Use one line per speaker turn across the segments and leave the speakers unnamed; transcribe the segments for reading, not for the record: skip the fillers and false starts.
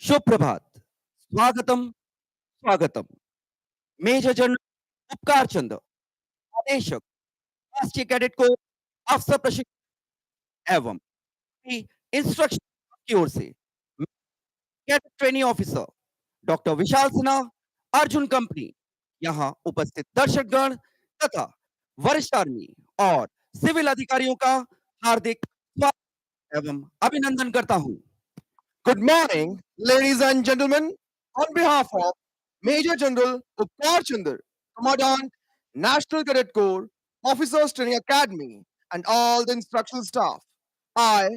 सुप्रभात, स्वागतम, स्वागतम। मेजर जनरल उपकार चंद, आदेशक, राष्ट्रीय कैडेट को अफसर प्रशिक्षण एवं इंस्ट्रक्शन की ओर से कैडेट ट्रेनिंग ऑफिसर डॉक्टर विशाल सिन्हा, अर्जुन कंपनी, यहाँ उपस्थित दर्शकगण तथा वरिष्ठ आर्मी और सिविल अधिकारियों का हार्दिक स्वागत एवं अभिनंदन करता हूँ।
Good morning, ladies and gentlemen. On behalf of Major General Upkar Chandar, Commandant, National Cadet Corps, Officers Training Academy, and all the instructional staff, I,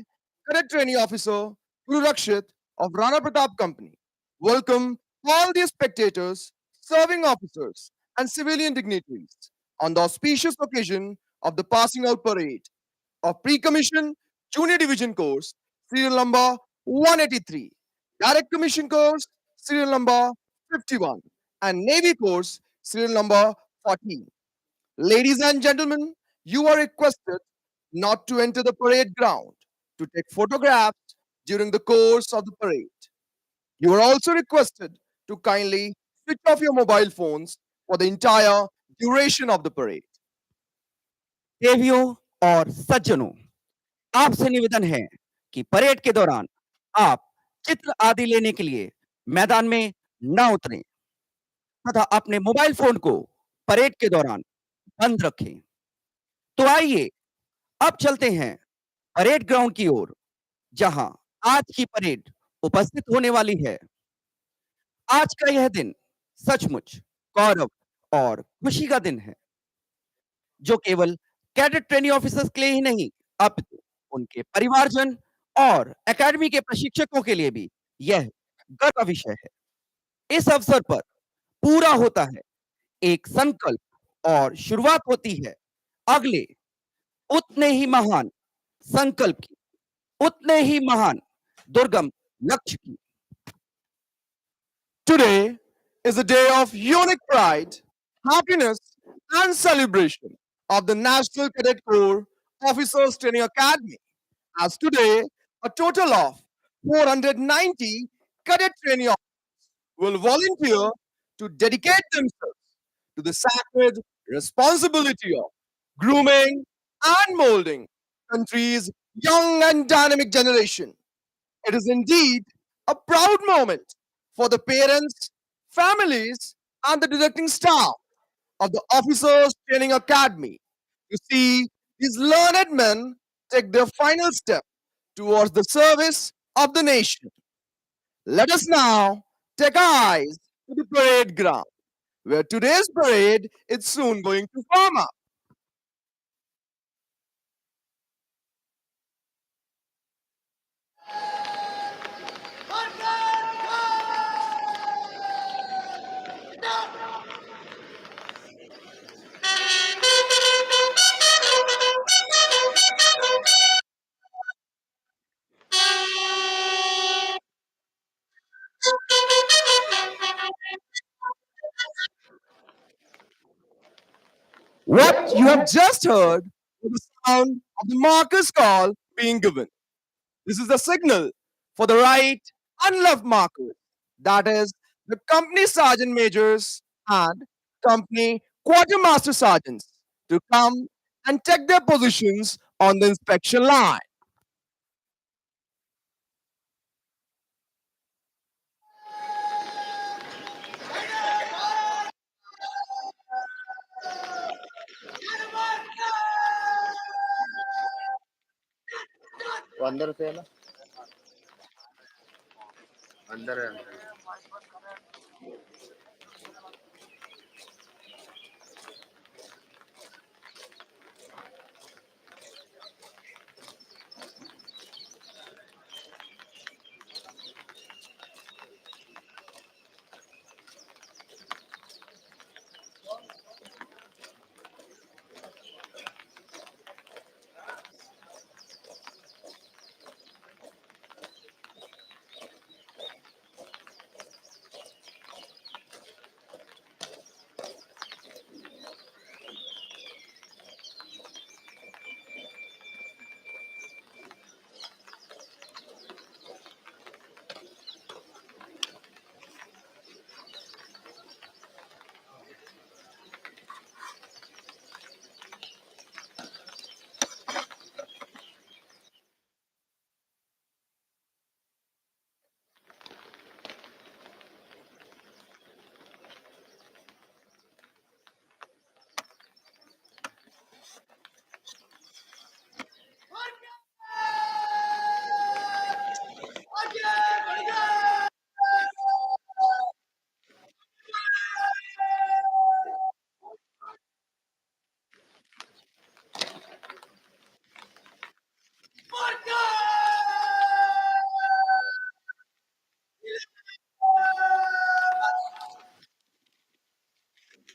Cadet Training Officer Guru Rakshit of Rana Pratap Company, welcome all the spectators, serving officers, and civilian dignitaries on the auspicious occasion of the passing out parade of Pre-Commissioned Junior Division Course, serial number 183, Direct Commission Course, serial number 51, and Navy Course, serial number 14. Ladies and gentlemen, you are requested not to enter the parade ground to take photographs during the course of the parade. You are also requested to kindly switch off your mobile phones for the entire duration of the parade.
देवियों और सज्जनों, आपसे निवेदन है कि parade के दौरान आप चित्र आदि लेने के लिए मैदान में न उतरें तथा अपने मोबाइल फोन को परेड के दौरान बंद रखें। तो आइए अब चलते हैं परेड ग्राउंड की ओर, जहां आज की परेड उपस्थित होने वाली है। आज का यह दिन सचमुच गौरव और खुशी का दिन है, जो केवल कैडेट ट्रेनिंग ऑफिसर्स के लिए ही नहीं, अपितु उनके परिवारजन और एकेडमी के प्रशिक्षकों के लिए भी यह गर्व का विषय है। इस अवसर पर पूरा होता है एक संकल्प और शुरुआत होती है अगले उतने ही महान संकल्प की, उतने ही महान दुर्गम लक्ष्य की।
Today is a day of unique pride, happiness, and celebration of the National Cadet Corps Officers Training Academy. As today, a total of 490 cadet training officers will volunteer to dedicate themselves to the sacred responsibility of grooming and molding country's young and dynamic generation. It is indeed a proud moment for the parents, families, and the directing staff of the Officers Training Academy to see these learned men take their final step towards the service of the nation. Let us now take our eyes to the parade ground, where today's parade is soon going to form up. What you have just heard was the sound of the marker's call being given. This is the signal for the right and left markers, that is, the company sergeant majors and company quartermaster sergeants, to come and take their positions on the inspection line.
अंदर से है ना अंदर है अंदर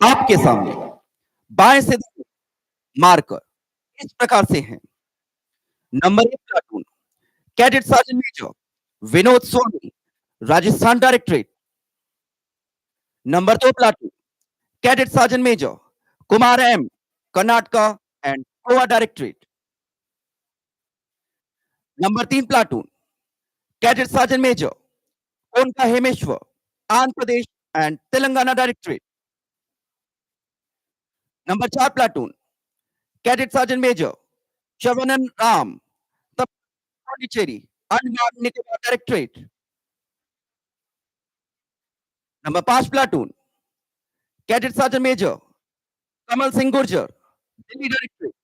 आपके सामने बाएं से मार्कर इस प्रकार से हैं। Number 1 platoon cadet sergeant major Vinod Swami, Rajasthan directorate. Number 2 platoon cadet sergeant major Kumar M, Karnataka and Goa directorate. Number 3 platoon cadet sergeant major Konka Hemeshwar, Andhra Pradesh and Telangana directorate. Number 4 platoon cadet sergeant major Shavanan Ram, Pondicherry, Andaman Nicobar Directorate. Number 5 platoon, Cadet Sergeant Major Kamal Singh Gurjar, Delhi Directorate.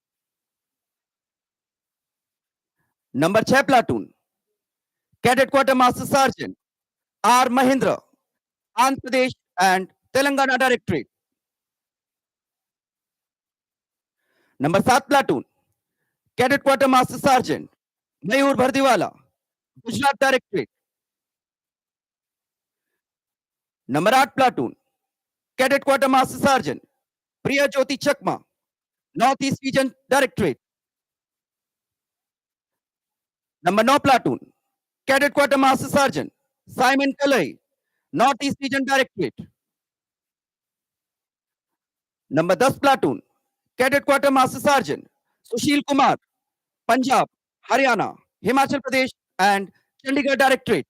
Number 6 platoon, Cadet Quartermaster Sergeant R. Mahindra, Andhra Pradesh and Telangana Directorate. Number 7 platoon, Cadet Quartermaster Sergeant Mayur Bhardiwala, Gujarat Directorate. Number 8 platoon, Cadet Quartermaster Sergeant Priya Jyoti Chakma, Northeast Region Directorate. Number 9 platoon, Cadet Quartermaster Sergeant Simon Kalai, Northeast Region Directorate. Number 10 platoon, Cadet Quartermaster Sergeant Sushil Kumar, Punjab, Haryana, Himachal Pradesh and Chandigarh Directorate.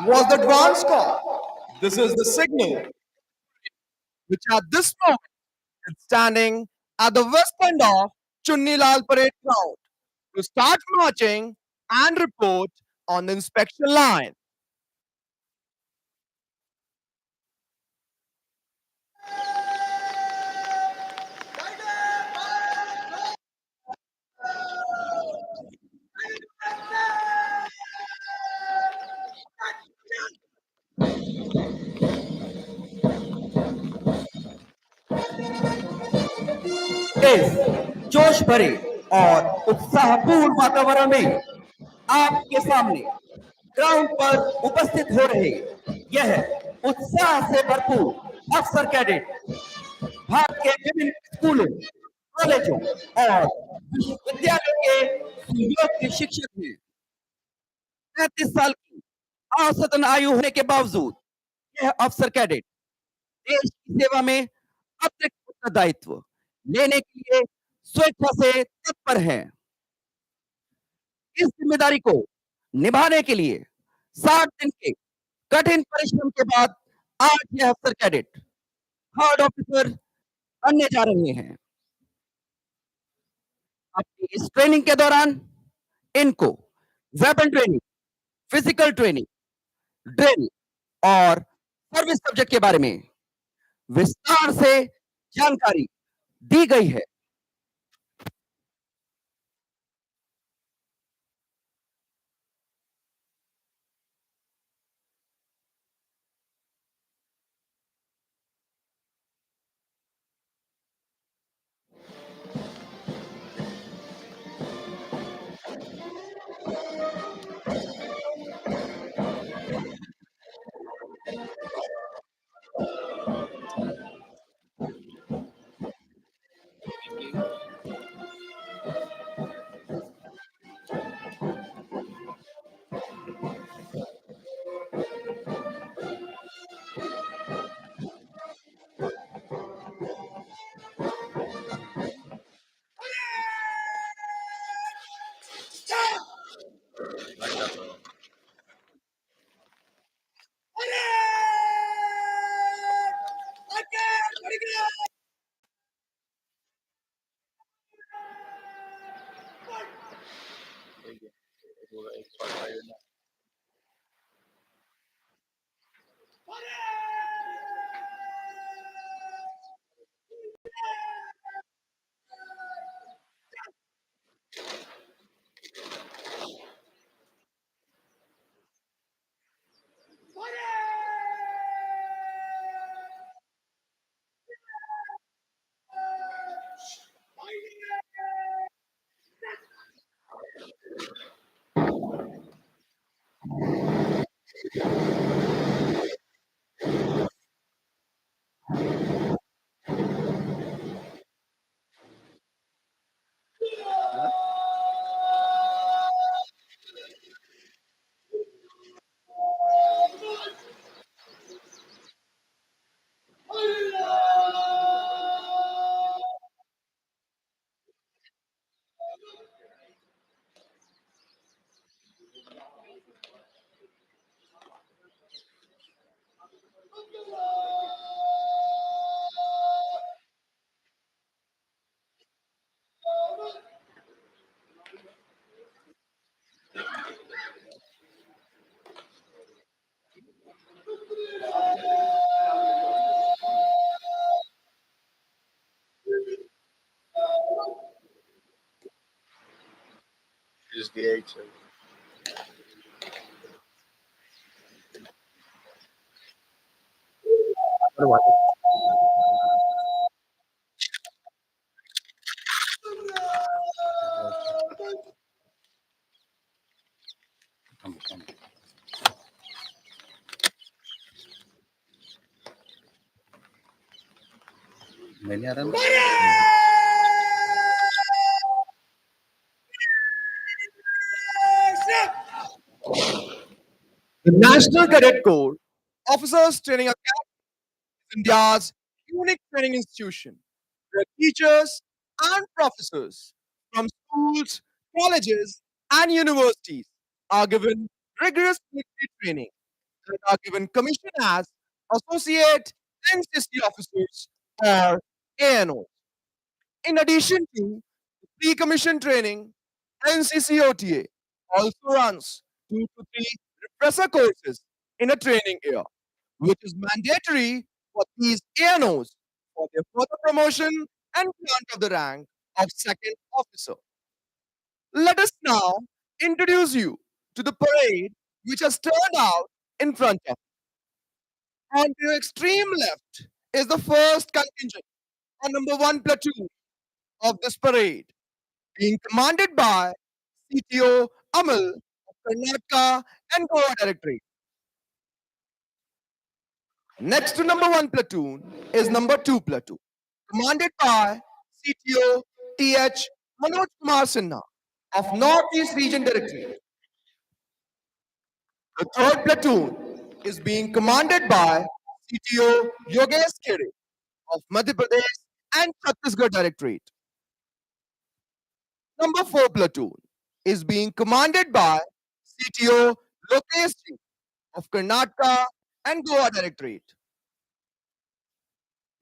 Was the advance call. This is the signal, which at this moment is standing at the west end of Chunni Lal Parade Ground to start marching and report on the inspection line.
इस जोश भरे और उत्साहपूर्ण वातावरण में आपके सामने ground पर उपस्थित हो रहे यह उत्साह से भरपूर अफसर कैडेट भारत के विभिन्न स्कूलों, कॉलेजों और विश्वविद्यालयों के सुयोग्य शिक्षक हैं। 35 साल की औसतन आयु होने के बावजूद यह अफसर कैडेट देश की सेवा में अतिरिक्त उत्तरदायित्व लेने के लिए स्वेच्छा से तत्पर है। इस जिम्मेदारी को निभाने के लिए 60 दिन के कठिन परिश्रम के बाद आज यह अफसर कैडेट थर्ड ऑफिसर बनने जा रहे हैं। अपनी इस ट्रेनिंग के दौरान इनको weapon training, physical training, drill और सर्विस सब्जेक्ट के बारे में विस्तार से जानकारी दी गई है।
Just the eight.
मैंने आ रहा
The National Cadet Corps Officers Training Academy is India's unique training institution where teachers and professors from schools, colleges, and universities are given rigorous military training and are given commission as associate NCC officers or ANO. In addition to pre-commission training, NCC OTA also runs 2 to 3 refresher courses in a training year, which is mandatory for these ANOs for their further promotion and grant of the rank of second officer. Let us now introduce you to the parade which has turned out in front of. On the extreme left is the first contingent, or number 1 platoon of this parade, being commanded by CTO Amal of Karnataka and Goa Directorate. Next to number 1 platoon is number 2 platoon, commanded by CTO TH Manoj Kumar Sinha of Northeast Region Directorate. The third platoon is being commanded by CTO Yogesh Khede of Madhya Pradesh and Chhattisgarh Directorate. Number 4 platoon is being commanded by CTO Lokesh Ji of Karnataka and Goa Directorate.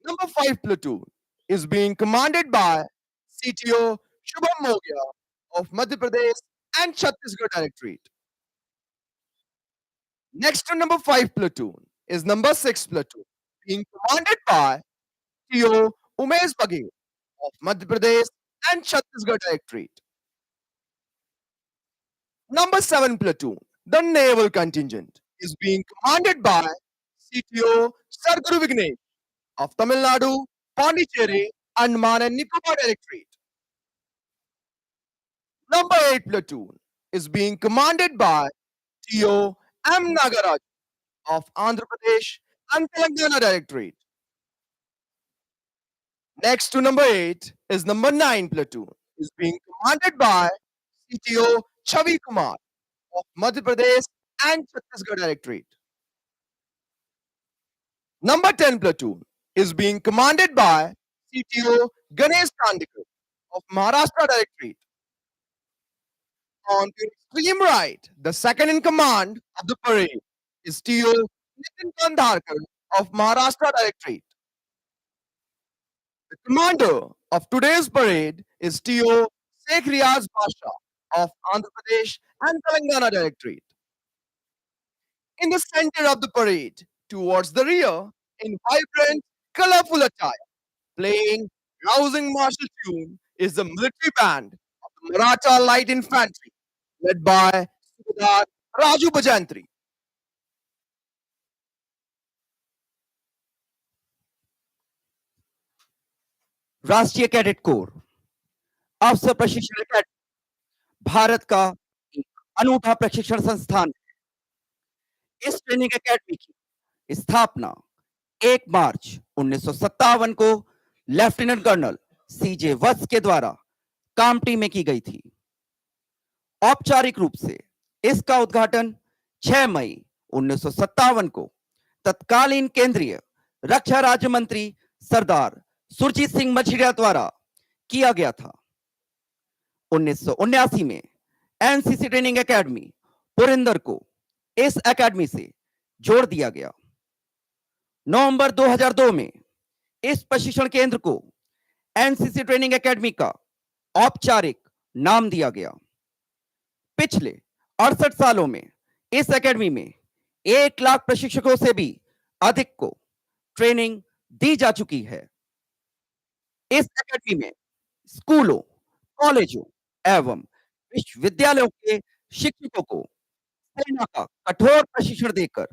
Number 5 platoon is being commanded by CTO Shubham Mogia of Madhya Pradesh and Chhattisgarh Directorate. Next to number 5 platoon is number 6 platoon, being commanded by CTO Umesh Baghel of Madhya Pradesh and Chhattisgarh Directorate. Number 7 platoon, the naval contingent, is being commanded by CTO Sarguru Vignesh of Tamil Nadu, Pondicherry, Andaman and Nicobar Directorate. Number 8 platoon is being commanded by TO M. Nagaraj of Andhra Pradesh and Telangana Directorate. Next to number 8 is number 9 platoon, is being commanded by CTO Chavi Kumar of Madhya Pradesh and Chhattisgarh Directorate. Number 10 platoon is being commanded by CTO Ganesh Kandikar of Maharashtra Directorate. On the extreme right, the second in command of the parade is TO Nitin Kandharkar of Maharashtra Directorate. The commander of today's parade is TO Sheikh Riaz Basha of Andhra Pradesh and Telangana Directorate. In the center of the parade, towards the rear, in vibrant, colorful attire, playing rousing martial tune, is the military band of the Maratha Light Infantry, led by Subedar Raju Bajantri.
राष्ट्रीय cadet corps अफसर प्रशिक्षण academy Bharat का एक अनूठा प्रशिक्षण संस्थान है। इस ट्रेनिंग अकेडमी की स्थापना 1 मार्च 1957 को लेफ्टिनेंट कर्नल सीजे वत्स के द्वारा कामटी में की गई थी। औपचारिक रूप से इसका उद्घाटन 6 मई 1957 को तत्कालीन केंद्रीय रक्षा राज्य मंत्री सरदार सुरजीत सिंह मछिया द्वारा किया गया था। 1979 में एनसीसी ट्रेनिंग एकेडमी पुरिंदर को इस एकेडमी से जोड़ दिया गया। नवंबर 2002 में इस प्रशिक्षण केंद्र को एनसीसी ट्रेनिंग एकेडमी का औपचारिक नाम दिया गया। पिछले 68 सालों में इस एकेडमी में 1 लाख प्रशिक्षकों से भी अधिक को ट्रेनिंग दी जा चुकी है। इस एकेडमी में स्कूलों, कॉलेजों एवं विश्वविद्यालयों के शिक्षकों को सेना का कठोर प्रशिक्षण देकर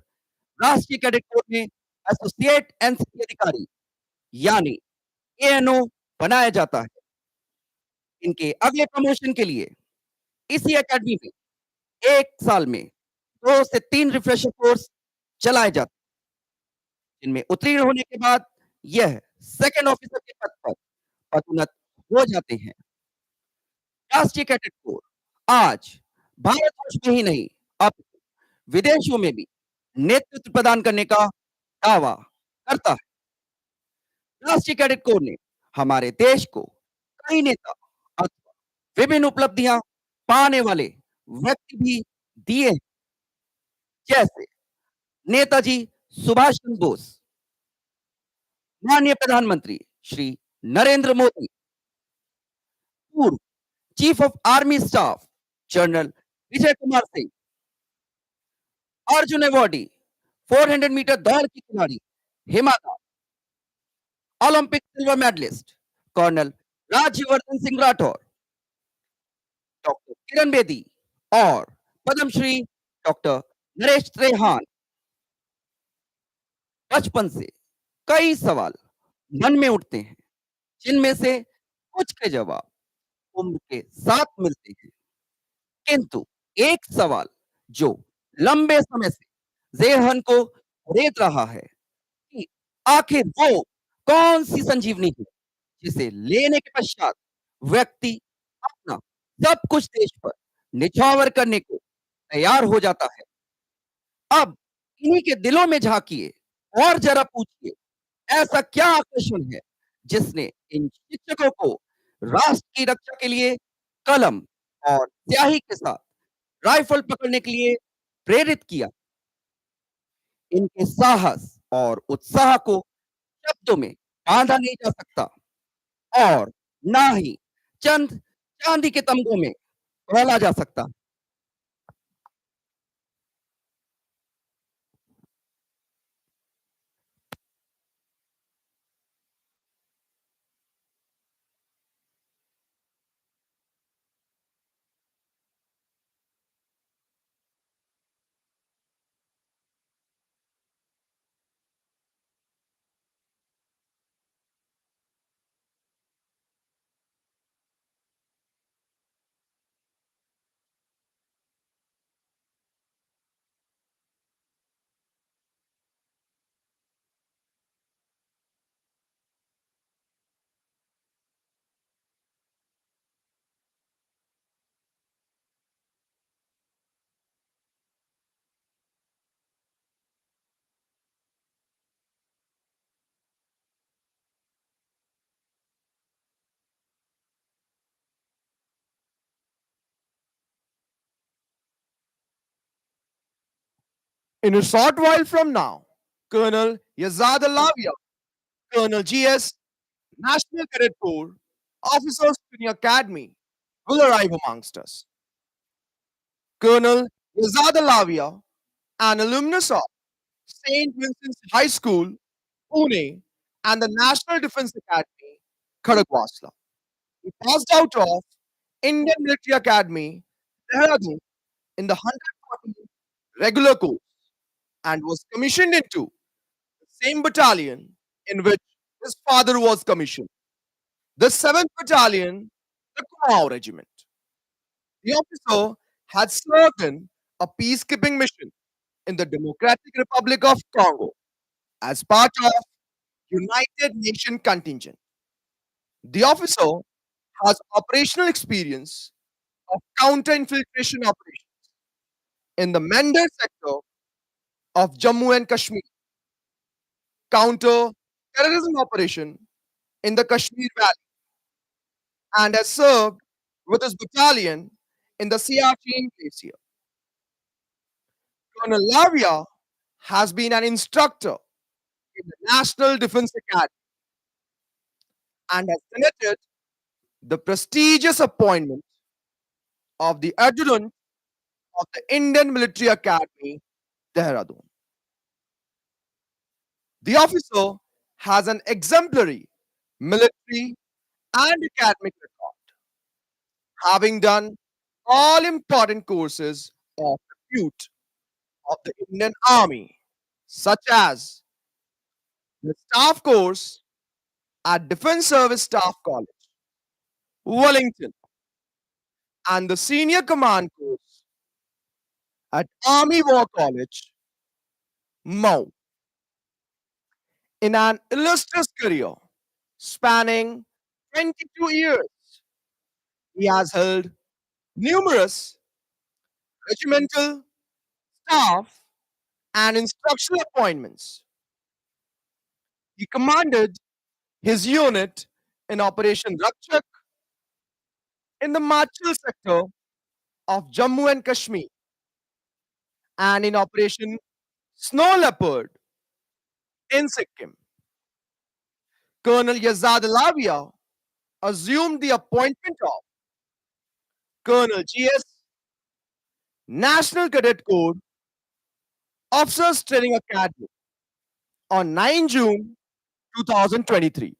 राष्ट्रीय कैडेट कोर में एसोसिएट एनसीसी अधिकारी यानी एएनओ बनाया जाता है। इनके अगले प्रमोशन के लिए इसी एकेडमी में 1 साल में 2 से 3 रिफ्रेशर कोर्स चलाए जाते हैं, जिनमें उत्तीर्ण होने के बाद यह सेकंड ऑफिसर के पद पर पदोन्नत हो जाते हैं। राष्ट्रीय कैडेट कोर आज भारतवर्ष में ही नहीं, अब विदेशों में भी नेतृत्व प्रदान करने का दावा करता है। राष्ट्रीय कैडेट कोर ने हमारे देश को कई नेता अथवा विभिन्न उपलब्धियां पाने वाले व्यक्ति भी दिए हैं, जैसे नेताजी सुभाष चंद्र बोस, माननीय प्रधानमंत्री श्री नरेंद्र मोदी, पूर्व chief of army staff general Vijay Kumar Singh, Arjun awardee 400 metre दौड़ की खिलाड़ी Hima Das, Olympic silver medallist colonel Rajyavardhan Singh Rathore, doctor Kiran Bedi और पद्मश्री डॉक्टर नरेश त्रेहान। बचपन से कई सवाल मन में उठते हैं, जिनमें से कुछ के जवाब उम्र के साथ मिलते हैं, किंतु एक सवाल जो लंबे समय से जेहन को रेत रहा है कि आखिर वो कौन सी संजीवनी है जिसे लेने के पश्चात व्यक्ति अपना सब कुछ देश पर निछावर करने को तैयार हो जाता है। अब इन्हीं के दिलों में झांकिए और जरा पूछिए, ऐसा क्या आकर्षण है जिसने इन शिक्षकों को राष्ट्र की रक्षा के लिए कलम और स्याही के साथ राइफल पकड़ने के लिए प्रेरित किया। इनके साहस और उत्साह को शब्दों में बांधा नहीं जा सकता और ना ही चंद चांदी के तमगों में तौला जा सकता।
In a short while from now, Colonel Yazad Alavia, Colonel GS, National Cadet Corps, Officers Training Academy will arrive amongst us. Colonel Yazad Alavia, an alumnus of St. Vincent's High School, Pune, and the National Defense Academy, Kharagwasla. He passed out of Indian Military Academy, Dehradun, in the 140 regular course and was commissioned into the same battalion in which his father was commissioned, the 7th Battalion, the Kumaon Regiment. The officer had served in a peacekeeping mission in the Democratic Republic of Congo as part of United Nations contingent. The officer has operational experience of counter-infiltration operations in the Mender sector of Jammu and Kashmir, counter-terrorism operation in the Kashmir Valley, and has served with his battalion in the Siachen Glacier. Colonel Lavia has been an instructor in the National Defense Academy and has selected the prestigious appointment of the adjutant of the Indian Military Academy, Dehradun. The officer has an exemplary military and academic record, having done all important courses of repute of the Indian Army, such as the Staff Course at Defense Service Staff College, Wellington, and the Senior Command Course at Army War College, Mau. In an illustrious career spanning 22 years, he has held numerous regimental, staff, and instructional appointments. He commanded his unit in Operation Rakshak in the Machal sector of Jammu and Kashmir and in Operation Snow Leopard in Sikkim. Colonel Yazad Alavia assumed the appointment of Colonel GS National Cadet Corps Officers Training Academy on 9 June 2023.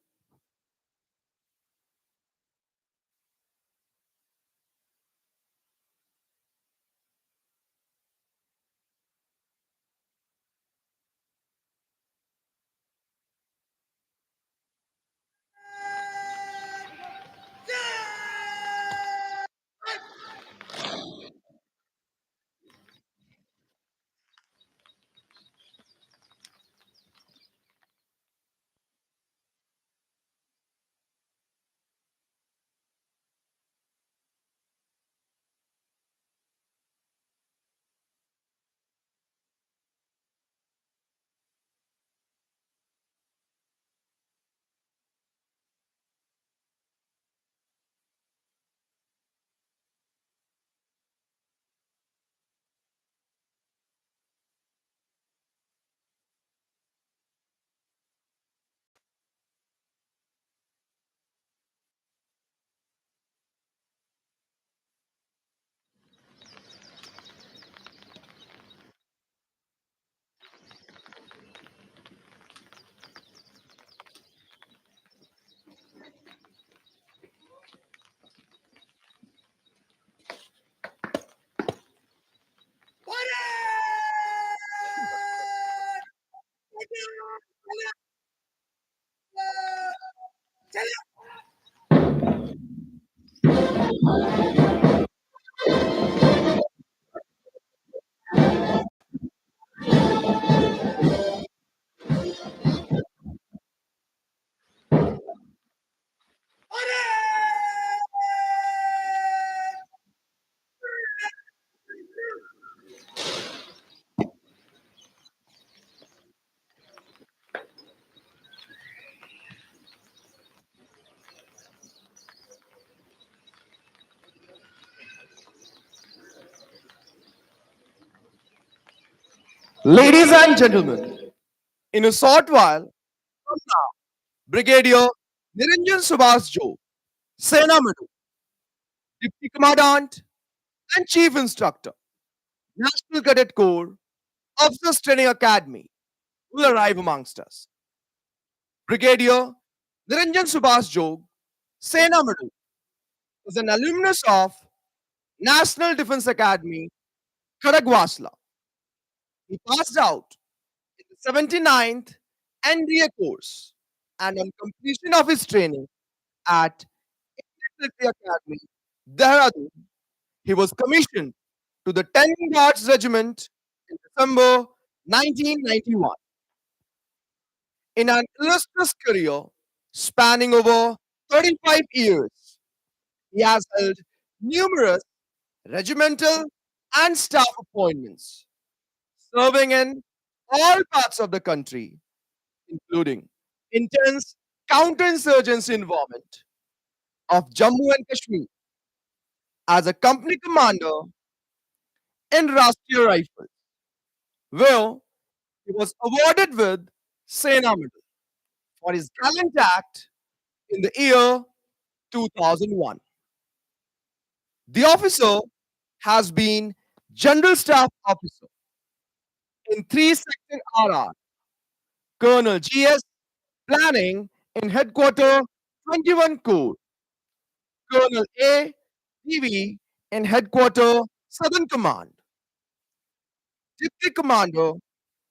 Ladies and gentlemen, in a short while from now, Brigadier Niranjan Subhas Jog, Sena Medu, Deputy Commandant and Chief Instructor, National Cadet Corps Officers Training Academy, will arrive amongst us. Brigadier Niranjan Subhas Jog, Sena Medu, is an alumnus of National Defense Academy, Kharagwasla. He passed out in the 79th NDA course and on completion of his training at Indian Military Academy, Dehradun, he was commissioned to the 10 Guards Regiment in December 1991. In an illustrious career spanning over 35 years, he has held numerous regimental and staff appointments, serving in all parts of the country, including intense counterinsurgency environment of Jammu and Kashmir as a company commander in Rashtriya Rifles, where he was awarded with Sena Medal for his gallant act in the year 2001. The officer has been General Staff Officer in 3 Sector RR, Colonel GS Planning in Headquarter 21 Corps, Colonel A DV in Headquarter Southern Command, Deputy Commander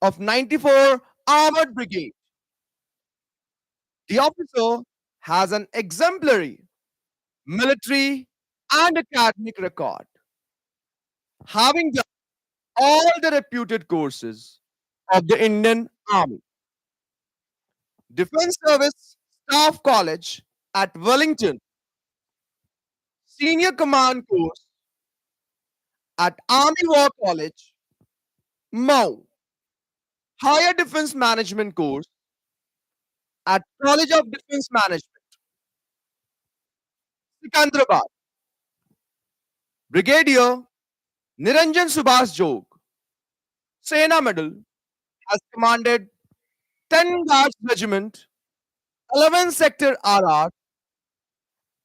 of 94 Armored Brigade. The officer has an exemplary military and academic record, having done all the reputed courses of the Indian Army, Defense Service Staff College at Wellington, Senior Command course at Army War College, Mau, Higher Defense Management course at College of Defense Management, Sikandrabad. Brigadier Niranjan Subhas Jog, Sena Medal, has commanded 10 Guards Regiment, 11 Sector RR,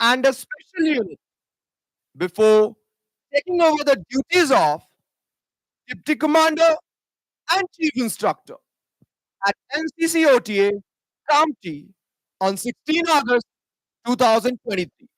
and a special unit before taking over the duties of Deputy Commander and Chief Instructor at NCC OTA, Kamti on 16 August 2023.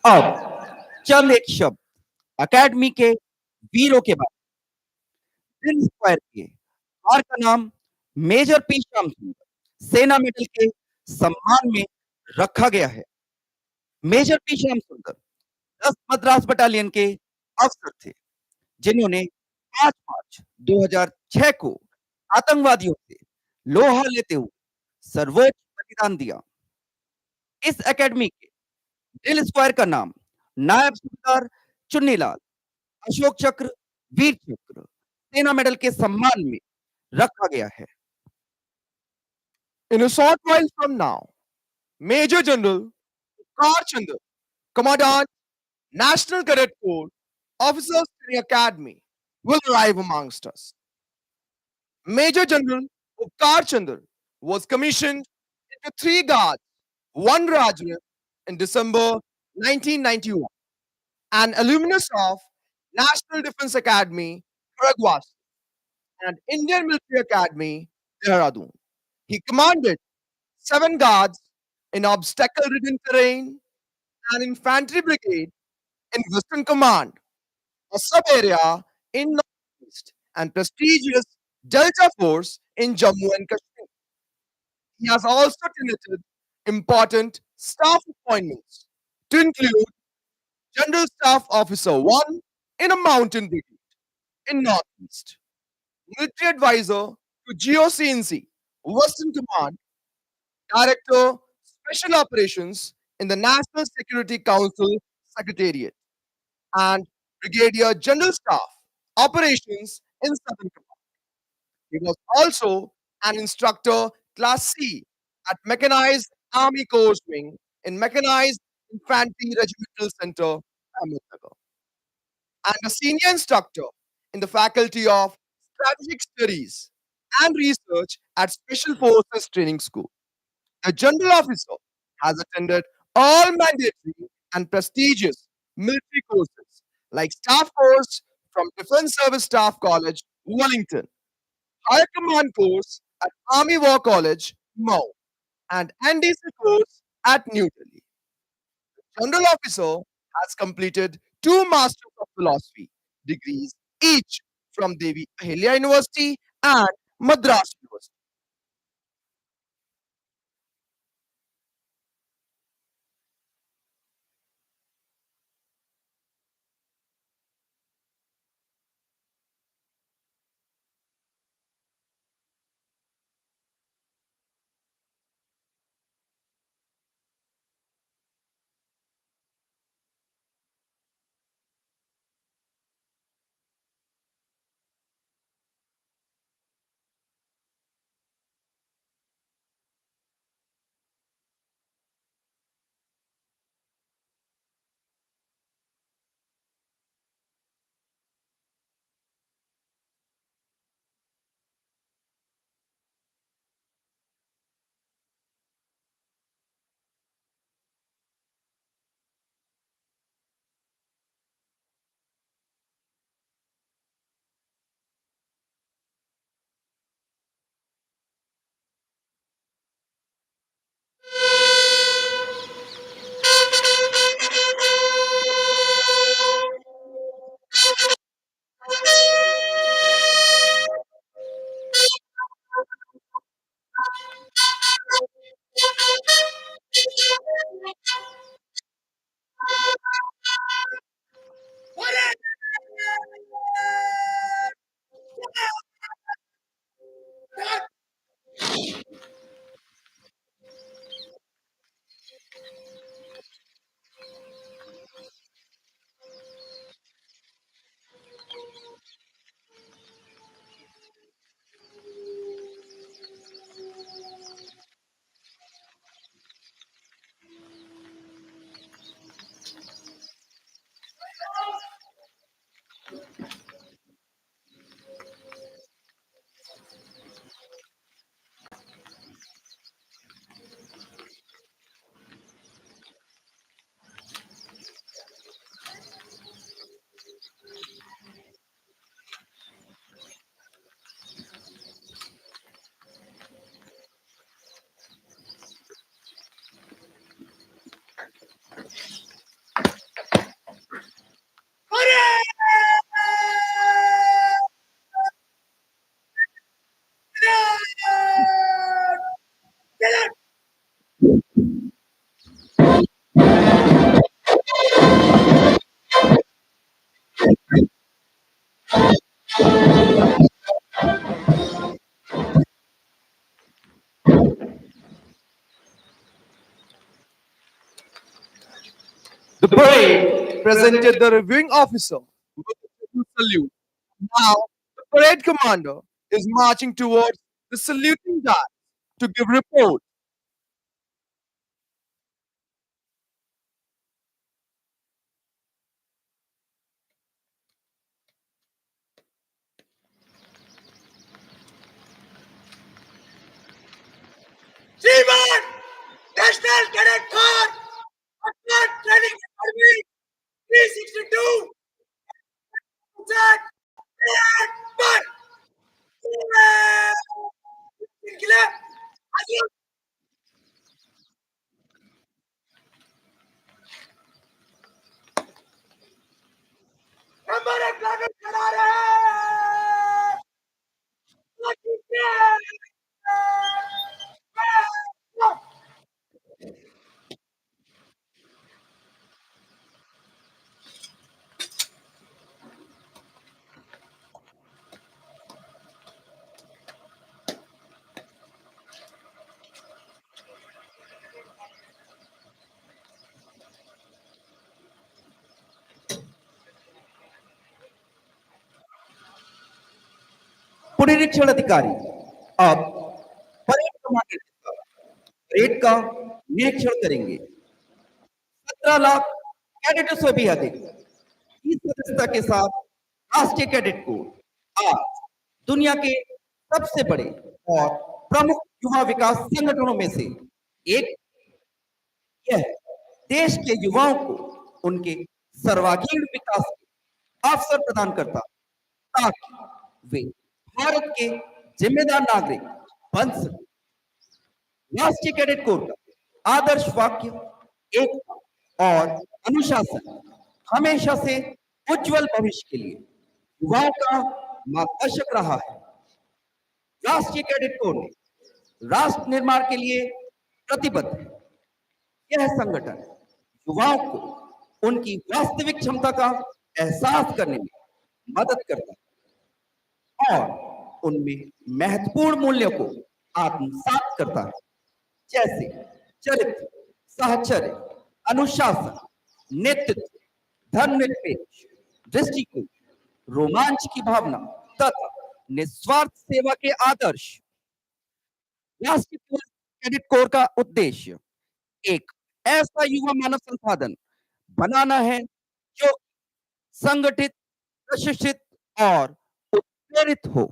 अब चंद एक शब्द academy के वीरों के बारे drill square के द्वार का नाम मेजर पी श्याम सुंदर सेना मेडल के सम्मान में रखा गया है। मेजर पी श्याम सुंदर 10 मद्रास बटालियन के अफसर थे, जिन्होंने 5 मार्च 2006 को आतंकवादियों से लोहा लेते हुए सर्वोच्च बलिदान दिया। इस एकेडमी के ड्रिल स्क्वायर का नाम नायब सूबेदार चुन्नीलाल अशोक चक्र, वीर चक्र, सेना मेडल के सम्मान में रखा गया है।
In a short while from now, Major General Kar Chandra, Commandant, National Cadet Corps, Officers Training Academy, will arrive amongst us. Major General Upkar Chandra was commissioned into 3 guards, 1 regiment in December 1991, an alumnus of National Defense Academy, Kharagwas, and Indian Military Academy, Dehradun. He commanded 7 guards in obstacle-ridden terrain, an infantry brigade in Western Command, a sub-area in Northeast, and prestigious Delta Force in Jammu and Kashmir. He has also tenanted important staff appointments to include General Staff Officer 1 in a mountain brigade in Northeast, military advisor to GOCNC, Western Command, Director, Special Operations in the National Security Council Secretariat, and Brigadier General Staff, Operations in Southern Command. He was also an instructor Class C at Mechanized Army Corps Wing in Mechanized Infantry Regimental Center, Ahmednagar, and a senior instructor in the Faculty of Strategic Studies and Research at Special Forces Training School. A general officer has attended all mandatory and prestigious military courses like Staff Course from Defense Service Staff College, Wellington, Higher Command course at Army War College, Mhow, and NDC course at New Delhi. General officer has completed 2 Masters of Philosophy degrees each from Devi Ahilya University and Madras University. presented the reviewing officer with a salute. Now, the parade commander is marching towards the saluting dais to give report.
Seaman, National Cadet Corps, Advanced Training Academy, 362, Set, and March. इनकलाब, आगे number एक लागत करा रहे हैं। Lucky
पुनरीक्षण अधिकारी अब परेड कमांडर के साथ परेड का निरीक्षण करेंगे। 17 लाख कैडेटों से भी अधिक की सदस्यता के साथ राष्ट्रीय कैडेट कोर आज दुनिया के सबसे बड़े और प्रमुख युवा विकास संगठनों में से एक। यह देश के युवाओं को उनके सर्वांगीण विकास के अवसर प्रदान करता है ताकि वे भारत के जिम्मेदार नागरिक बन सकें। राष्ट्रीय कैडेट कोर का आदर्श वाक्य एकता और अनुशासन हमेशा से उज्जवल भविष्य के लिए युवाओं का मार्गदर्शक रहा है। राष्ट्रीय कैडेट कोर ने राष्ट्र निर्माण के लिए प्रतिबद्ध है। यह संगठन युवाओं को उनकी वास्तविक क्षमता का एहसास करने में मदद करता है और उनमें महत्वपूर्ण मूल्यों को आत्मसात करता है, जैसे चरित्र, साहचर्य, अनुशासन, नेतृत्व, धर्मनिरपेक्ष दृष्टिकोण, रोमांच की भावना तथा निस्वार्थ सेवा के आदर्श। राष्ट्रीय कैडेट कोर का उद्देश्य एक ऐसा युवा मानव संसाधन बनाना है जो संगठित, प्रशिक्षित और उत्प्रेरित हो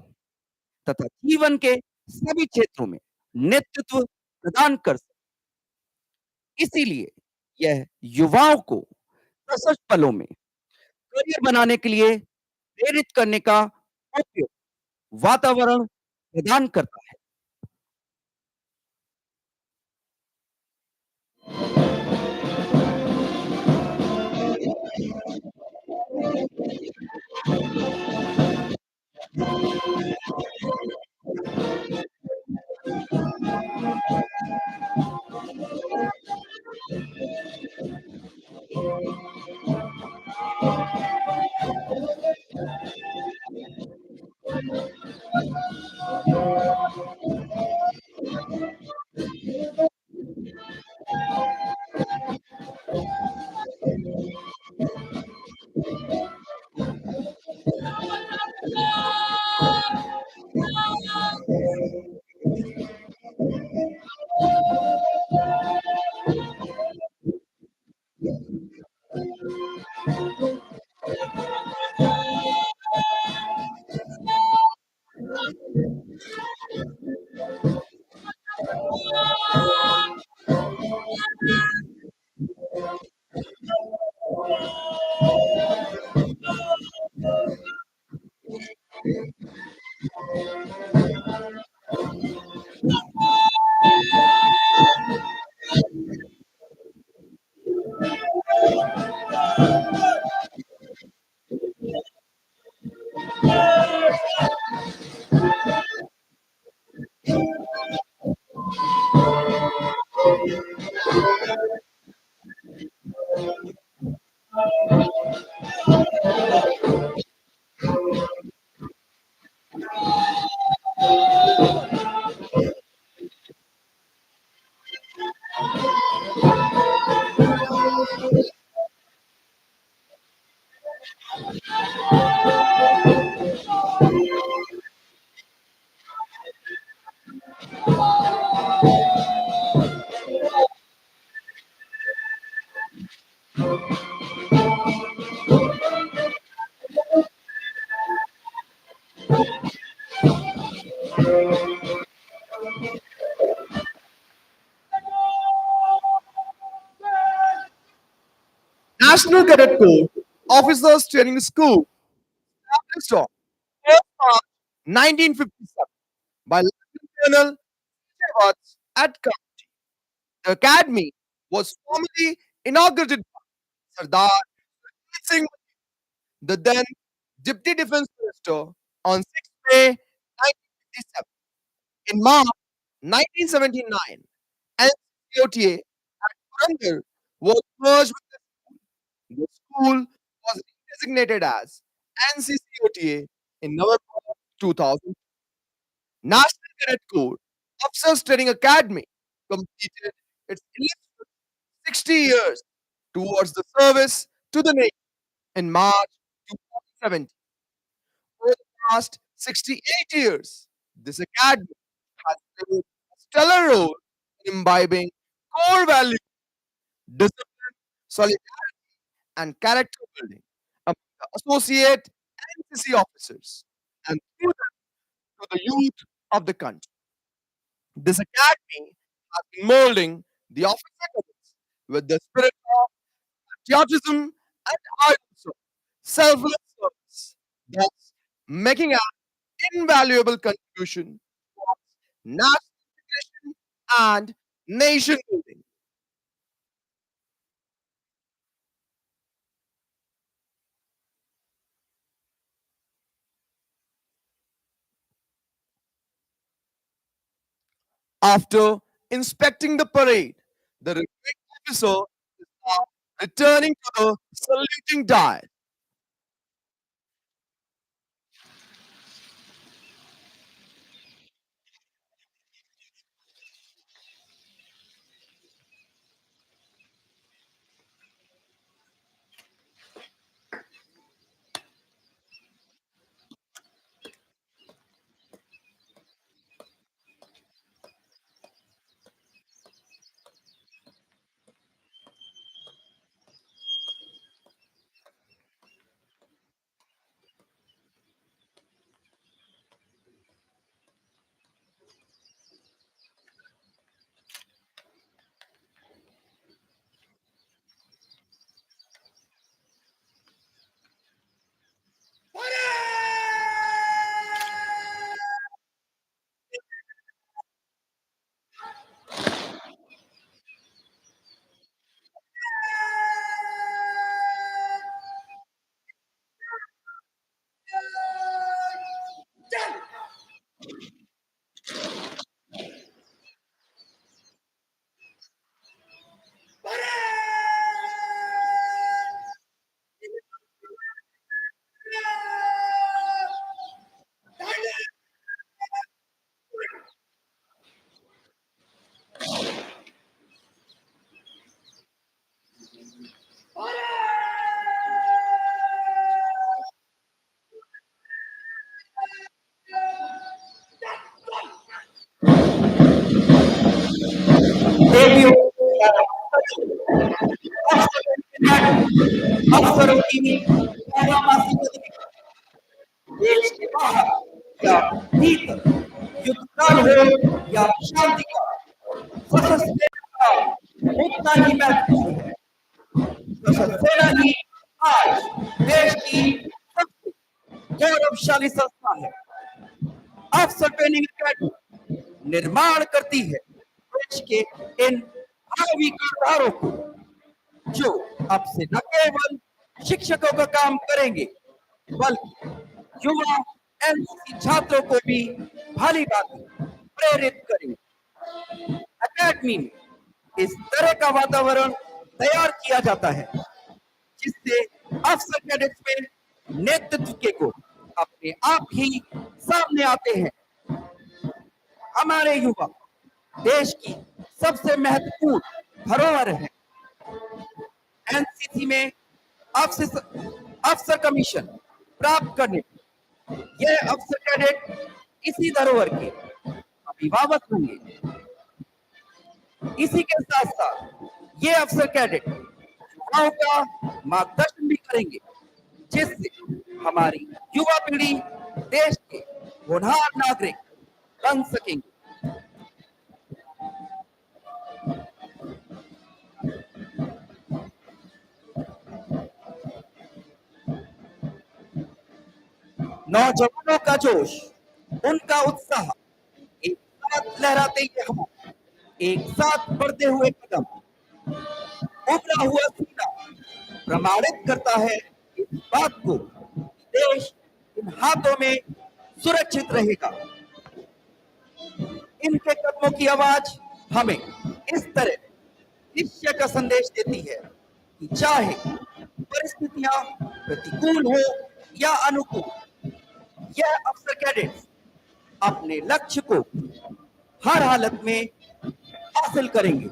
तथा जीवन के सभी क्षेत्रों में नेतृत्व प्रदान कर सके। इसीलिए यह युवाओं को सशस्त्र बलों में करियर बनाने के लिए प्रेरित करने का उपयुक्त वातावरण प्रदान करता है।
National Cadet Corps Officers Training School, established on 4th March 1957 by Lieutenant Colonel Watts at Karachi. The academy was formally inaugurated by Sardar Ranjit Singh, the then Deputy Defense Minister, on 6 May 1957. In March 1979, NCOTA at Purangar was merged with the school was designated as NCCOTA in November 2000. National Cadet Corps Officers Training Academy completed its illustrious 60 years towards the service to the nation in March 2017. For the past 68 years, this academy has played a stellar role in imbibing core values, discipline, solidarity, and character building among the associate NCC officers and through them to the youth of the country. This academy has been molding the officer cadets with the spirit of patriotism and ardence of selfless service, thus making an invaluable contribution towards national integration and nation building. After inspecting the parade, the recruiting officer is now returning to the saluting diet.
देवियों अफसरों की पहलामासी देश के बाहर या भीतर युद्ध काल हो या शांति काल सशस्त्र सेना का उतना ही महत्वपूर्ण है। सशस्त्र सेना ही आज देश की सबसे गौरवशाली संस्था है। अफसर ट्रेनिंग अकेडमी निर्माण करती है देश के इन भावी कर्तारों को जो अब से न केवल शिक्षकों का काम करेंगे बल्कि युवा एनसीसी छात्रों को भी भली भांति प्रेरित करेंगे। अकेडमी में इस तरह का वातावरण तैयार किया जाता है जिससे अफसर कैडेट्स में नेतृत्व के गुण अपने आप ही सामने आते हैं। हमारे युवा देश की सबसे महत्वपूर्ण धरोहर है। एनसीसी में अफसर कमीशन प्राप्त करने यह अफसर कैडेट इसी धरोहर के अभिभावक होंगे। इसी के साथ साथ ये अफसर कैडेट युवाओं का मार्गदर्शन भी करेंगे जिससे हमारी युवा पीढ़ी देश के होनहार नागरिक बन सकेंगे। नौजवानों का जोश, उनका उत्साह, एक साथ लहराते ये हम, एक साथ बढ़ते हुए कदम, उभरा हुआ सीना प्रमाणित करता है इस बात को कि देश इन हाथों में सुरक्षित रहेगा। इनके कदमों की आवाज हमें इस तरह निश्चय का संदेश देती है कि चाहे परिस्थितियां प्रतिकूल हो या अनुकूल, यह अफसर कैडेट्स अपने लक्ष्य को हर हालत में हासिल करेंगे।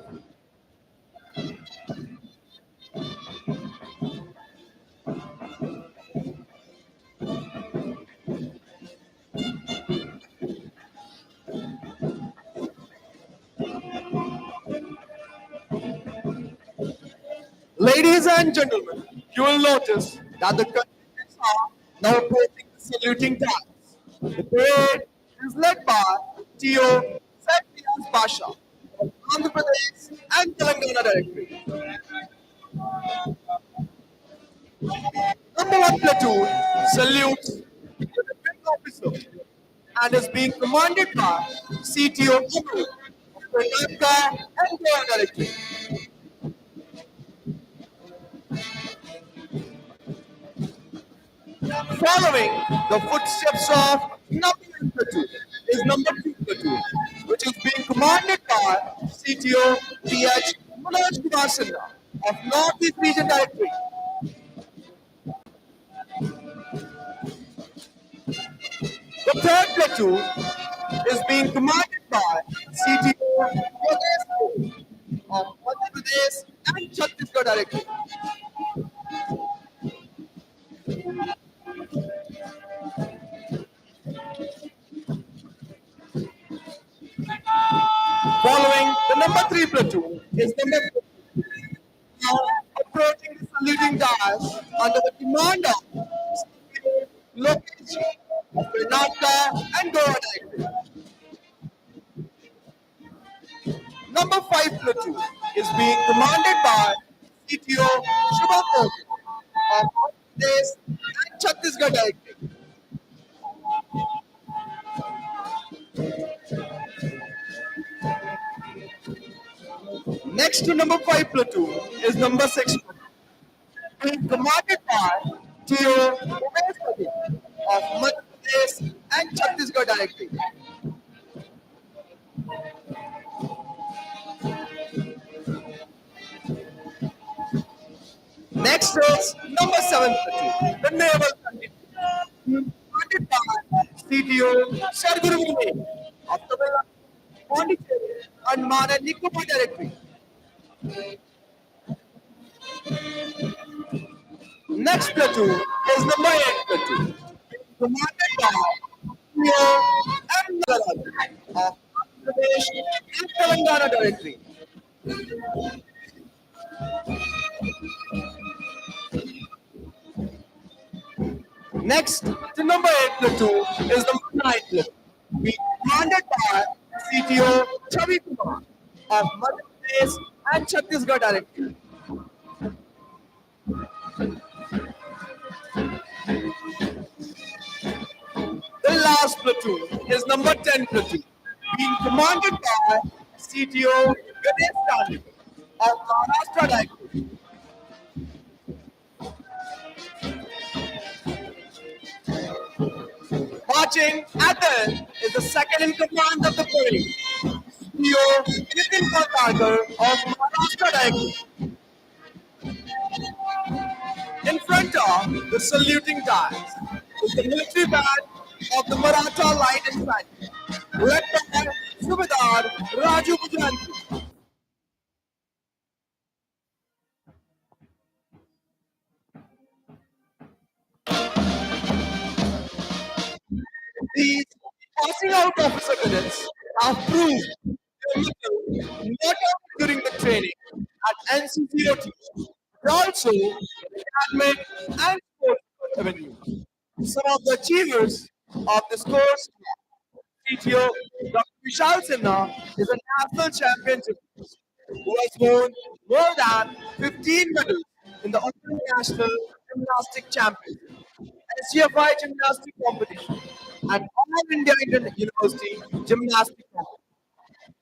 Ladies and gentlemen, you will notice that the contestants are now approaching the saluting dance. The parade is led by T.O. Saifiyaz Pasha of Andhra Pradesh and Telangana Directorate. Number 1 platoon salutes the Defence Officer and is being commanded by CTO Amru of Karnataka and Goa Directorate. Following the footsteps of number 1 platoon is number 2 platoon, which is being commanded by CTO PH Manoj Kumar Sinha of Northeast Region Directorate. The 3rd platoon is being commanded by CTO Yogesh of Madhya Pradesh and Chhattisgarh Directorate. Following the number 3 platoon is number 4, now approaching the saluting dash under the command of CTO Lokesh of Karnataka and Goa Directorate. Number 5 platoon is being commanded by CTO Shubha Kogi of Madhya Pradesh and Chhattisgarh Directorate. Next to number 5 platoon is number 6 platoon, being commanded by T.O. Umesh Patel of Madhya Pradesh and Chhattisgarh Directorate. Next is number 7 platoon, the Naval Country, commanded by CTO Sarguru Mune of Tamil Nadu, Pondicherry and Manan Nicobar Directorate. Next platoon is number 8 platoon, commanded by CTO M. Nagaraj of Andhra Pradesh and Telangana Directorate. Next to number 8 platoon is number 9 platoon, being commanded by CTO Chavi Kumar of Madhya Pradesh and Chhattisgarh Directorate. The last platoon is number 10 platoon, being commanded by CTO Ganesh Tandon of Maharashtra Directorate. Marching at the end is the second in command of the parade, CTO Nitin Kalkarkar of Maharashtra Directorate. In front of the saluting dance is the military band of the Maratha Light Infantry, led by Subedar Raju Gujaranti. These passing out officer cadets have proved their mettle not only during the training at NCCOT, but also in academic and sports avenues. Some of the achievers of this course are CTO Dr. Vishal Sinha is a national champion gymnast who has won more than 15 medals in the International Gymnastic Championship, SGFI Gymnastic Competition, and All India University Gymnastic Competition.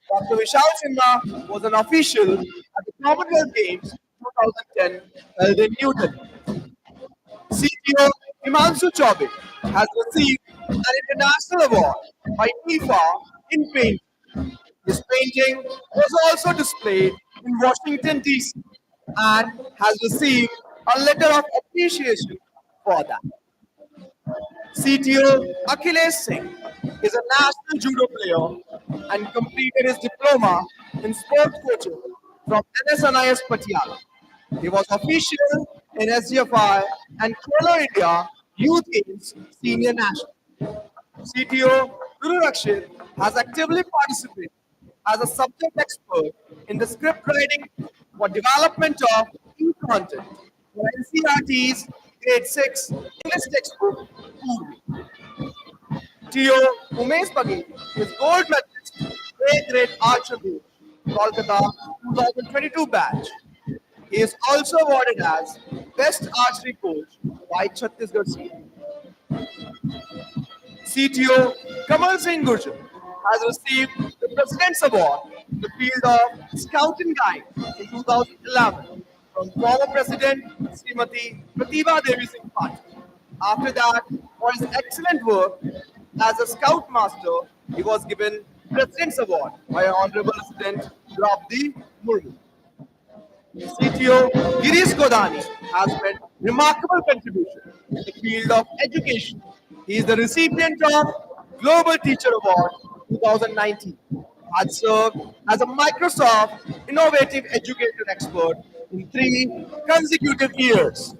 Dr. Vishal Sinha was an official at the Commonwealth Games 2010 held in New Delhi. CTO Himanshu Chaubey has received an international award by FIFA in painting. His painting was also displayed in Washington, D.C., and has received a letter of appreciation for that. CTO Akhilesh Singh is a national judo player and completed his diploma in sports coaching from NSNIS Patiala. He was official in SGFI and Khelo India Youth Games Senior National. CTO Guru Rakshit has actively participated as a subject expert in the script writing for development of e-content for NCRT's Grade 6 English textbook, Purvi. TO Umesh Baghi is gold medalist A grade archer coach, Kolkata 2022 batch. He is also awarded as Best Archery Coach by Chhattisgarh State. CTO Kamal Singh Gurjar has received the President's Award in the field of Scout and Guide in 2011 from former President Srimati Pratibha Devi Singh Patil. After that, for his excellent work as a Scout Master, he was given President's Award by Honorable President Draupadi Murmu. CTO Girish Godani has made remarkable contribution in the field of education. He is the recipient of Global Teacher Award 2019. Had served as a Microsoft Innovative Educator Expert in 3 consecutive years.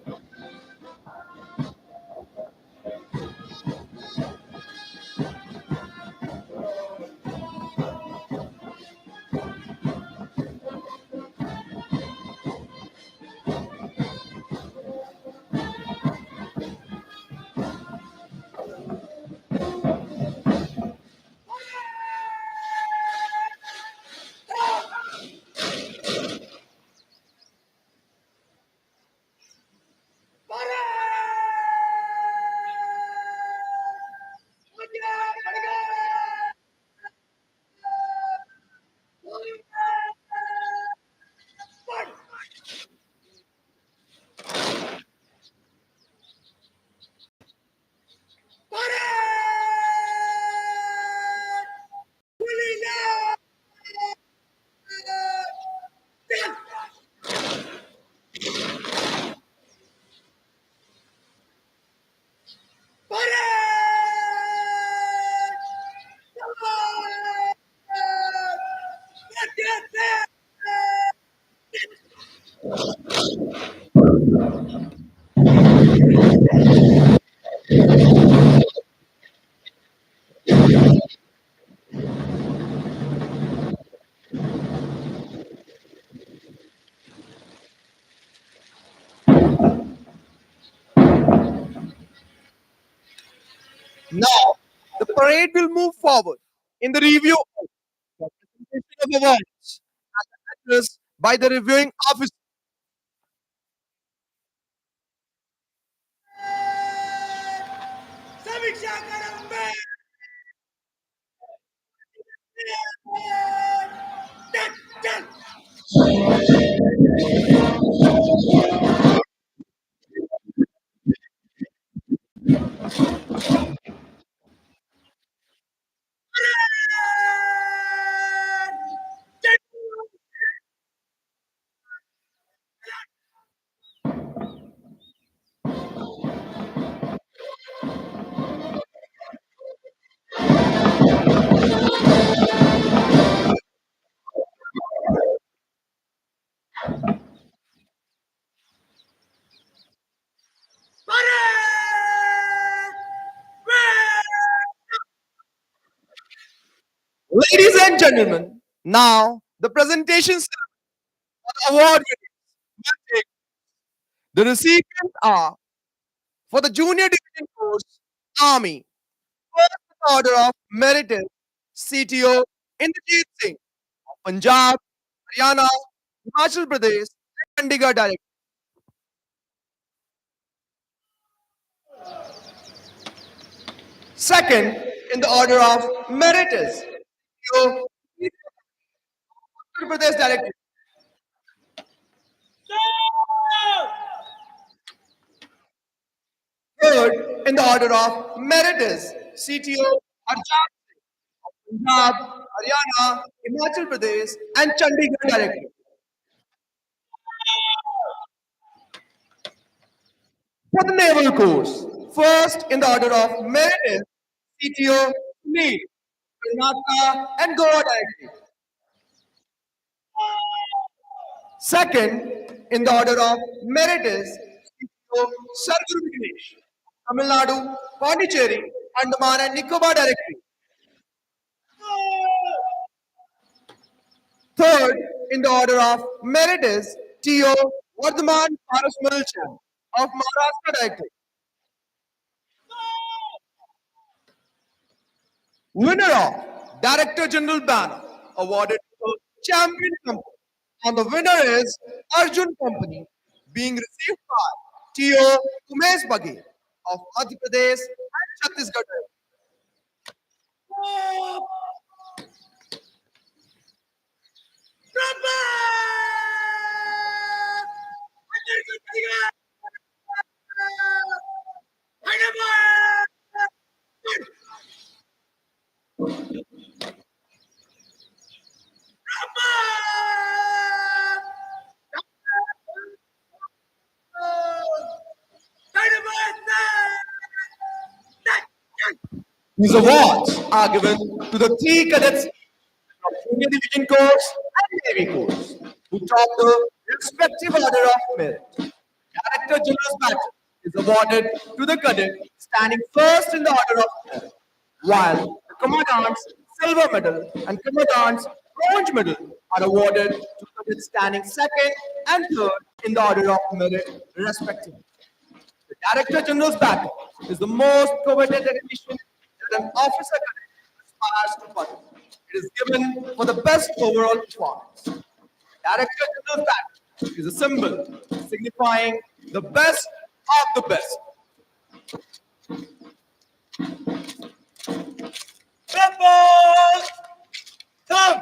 Now, the parade will move forward in the review of the presentation of awards and the address by the reviewing officer.
समीक्षा करेंगे चल चल
Ladies and gentlemen, now the presentation ceremony for the award winners will take. The recipients are for the Junior Division Course, Army. First order of merit is CTO Inderjeet Singh of Punjab, Haryana, Himachal Pradesh, and Chandigarh Director. Second, in the order of merit is CTO Uttar Pradesh Director. Third, in the order of merit is CTO Arjun Punjab, Haryana, Himachal Pradesh, and Chandigarh Director. For the naval course, first in the order of merit is CTO Sunil, Karnataka and Goa Director. Second in the order of merit is CTO Sarguru Vignesh, Tamil Nadu, Pondicherry, Andaman and Nicobar Director. Third in the order of merit is T.O. Vardhaman Parasmalchan of Maharashtra Director. Winner of Director General Banner awarded to Champion Company. And the winner is Arjun Company, being received by T.O. Umesh Baghe of Madhya Pradesh and Chhattisgarh. These awards are given to the three cadets from Junior Division course and Navy course who top the respective order of merit. Director General's Badge is awarded to the cadet standing first in the order of merit, while the Commandant's Silver Medal and Commandant's Bronze Medal are awarded to cadets standing second and third in the order of merit, respectively. The Director General's Badge is the most coveted recognition that an officer cadet aspires to win. It is given for the best overall performance. Director General's Badge is a symbol signifying the best of the best.
Rapport! Come!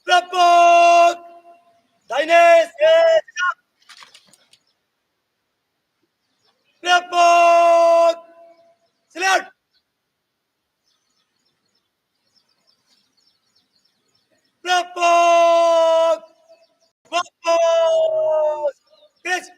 Rapport! Diners, yes! Rapport! Salute! Rapport! Rapport! Yes!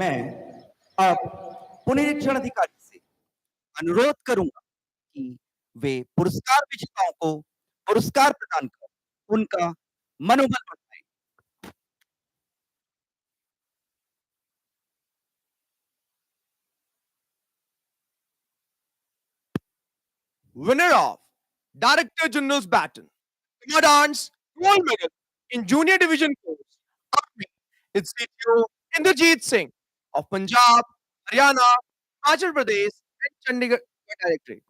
मैं अब पुनरीक्षण अधिकारी से अनुरोध करूंगा कि वे पुरस्कार विजेताओं को पुरस्कार प्रदान कर उनका मनोबल बढ़ाएं।
Winner of Director General's Baton, Commandant's Gold Medal in Junior Division course, Army, is CTO Inderjeet Singh of Punjab, Haryana, Himachal Pradesh, and Chandigarh Directorate.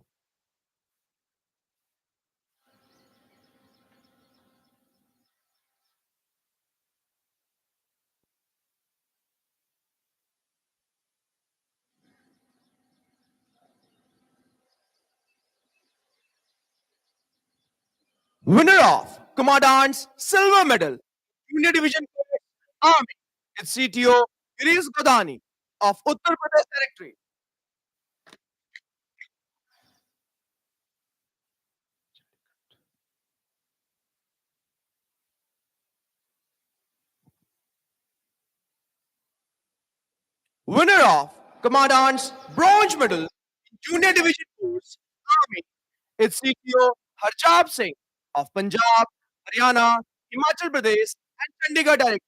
Winner of Commandant's Silver Medal, Junior Division Force, Army, is CTO Girish Godani of Uttar Pradesh Territory. Winner of Commandant's Bronze Medal in Junior Division Force, Army, is CTO Harjab Singh of Punjab, Haryana, Himachal Pradesh, and Chandigarh Directorate.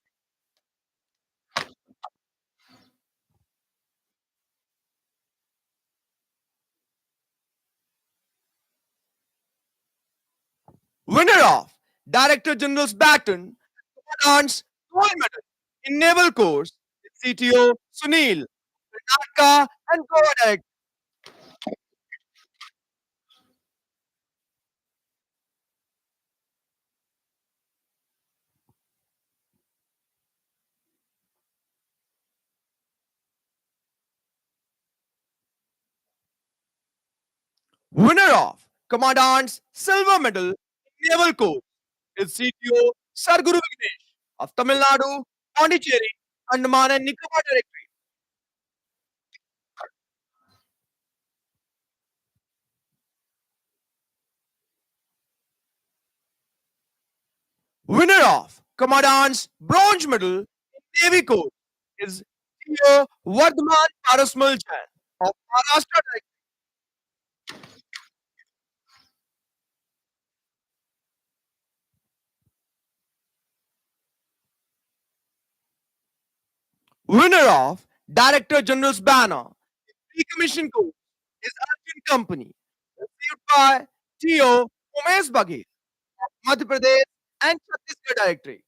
Winner of Director General's Baton, Commandant's Gold Medal in Naval Corps, is CTO Sunil, Karnataka and Goa Director. Winner of Commandant's Silver Medal in Naval Corps is CTO Sarguru Vignesh of Tamil Nadu, Pondicherry, Andaman and Nicobar Directorate. Winner of Commandant's Bronze Medal in Navy Corps is CTO Vardhaman Parasmal Jain of Maharashtra Directorate. Winner of Director General's Banner in Decommission Corps is Arjun Company, received by T.O. Umesh Baghel of Madhya Pradesh and Chhattisgarh Directorate.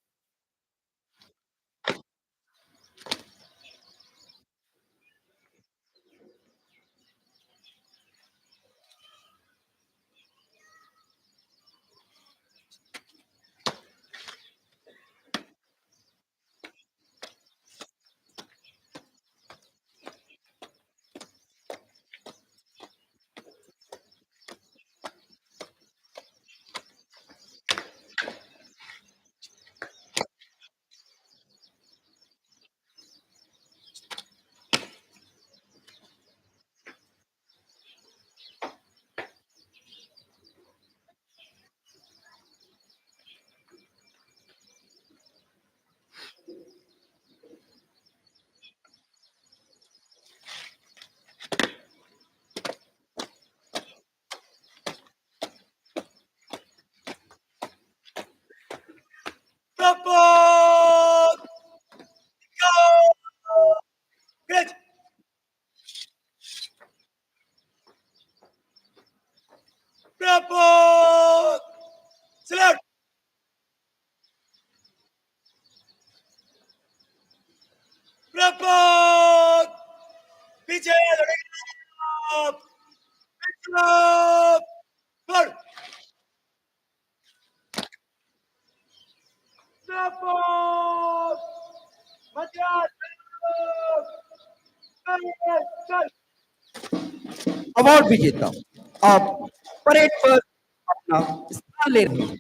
Support! Go! Great! Support! Salute! Support! पीछे लड़ेगा विप्लव पर support! Madras चल
award विजेता अब parade पर अपना स्थान ले रहे हैं।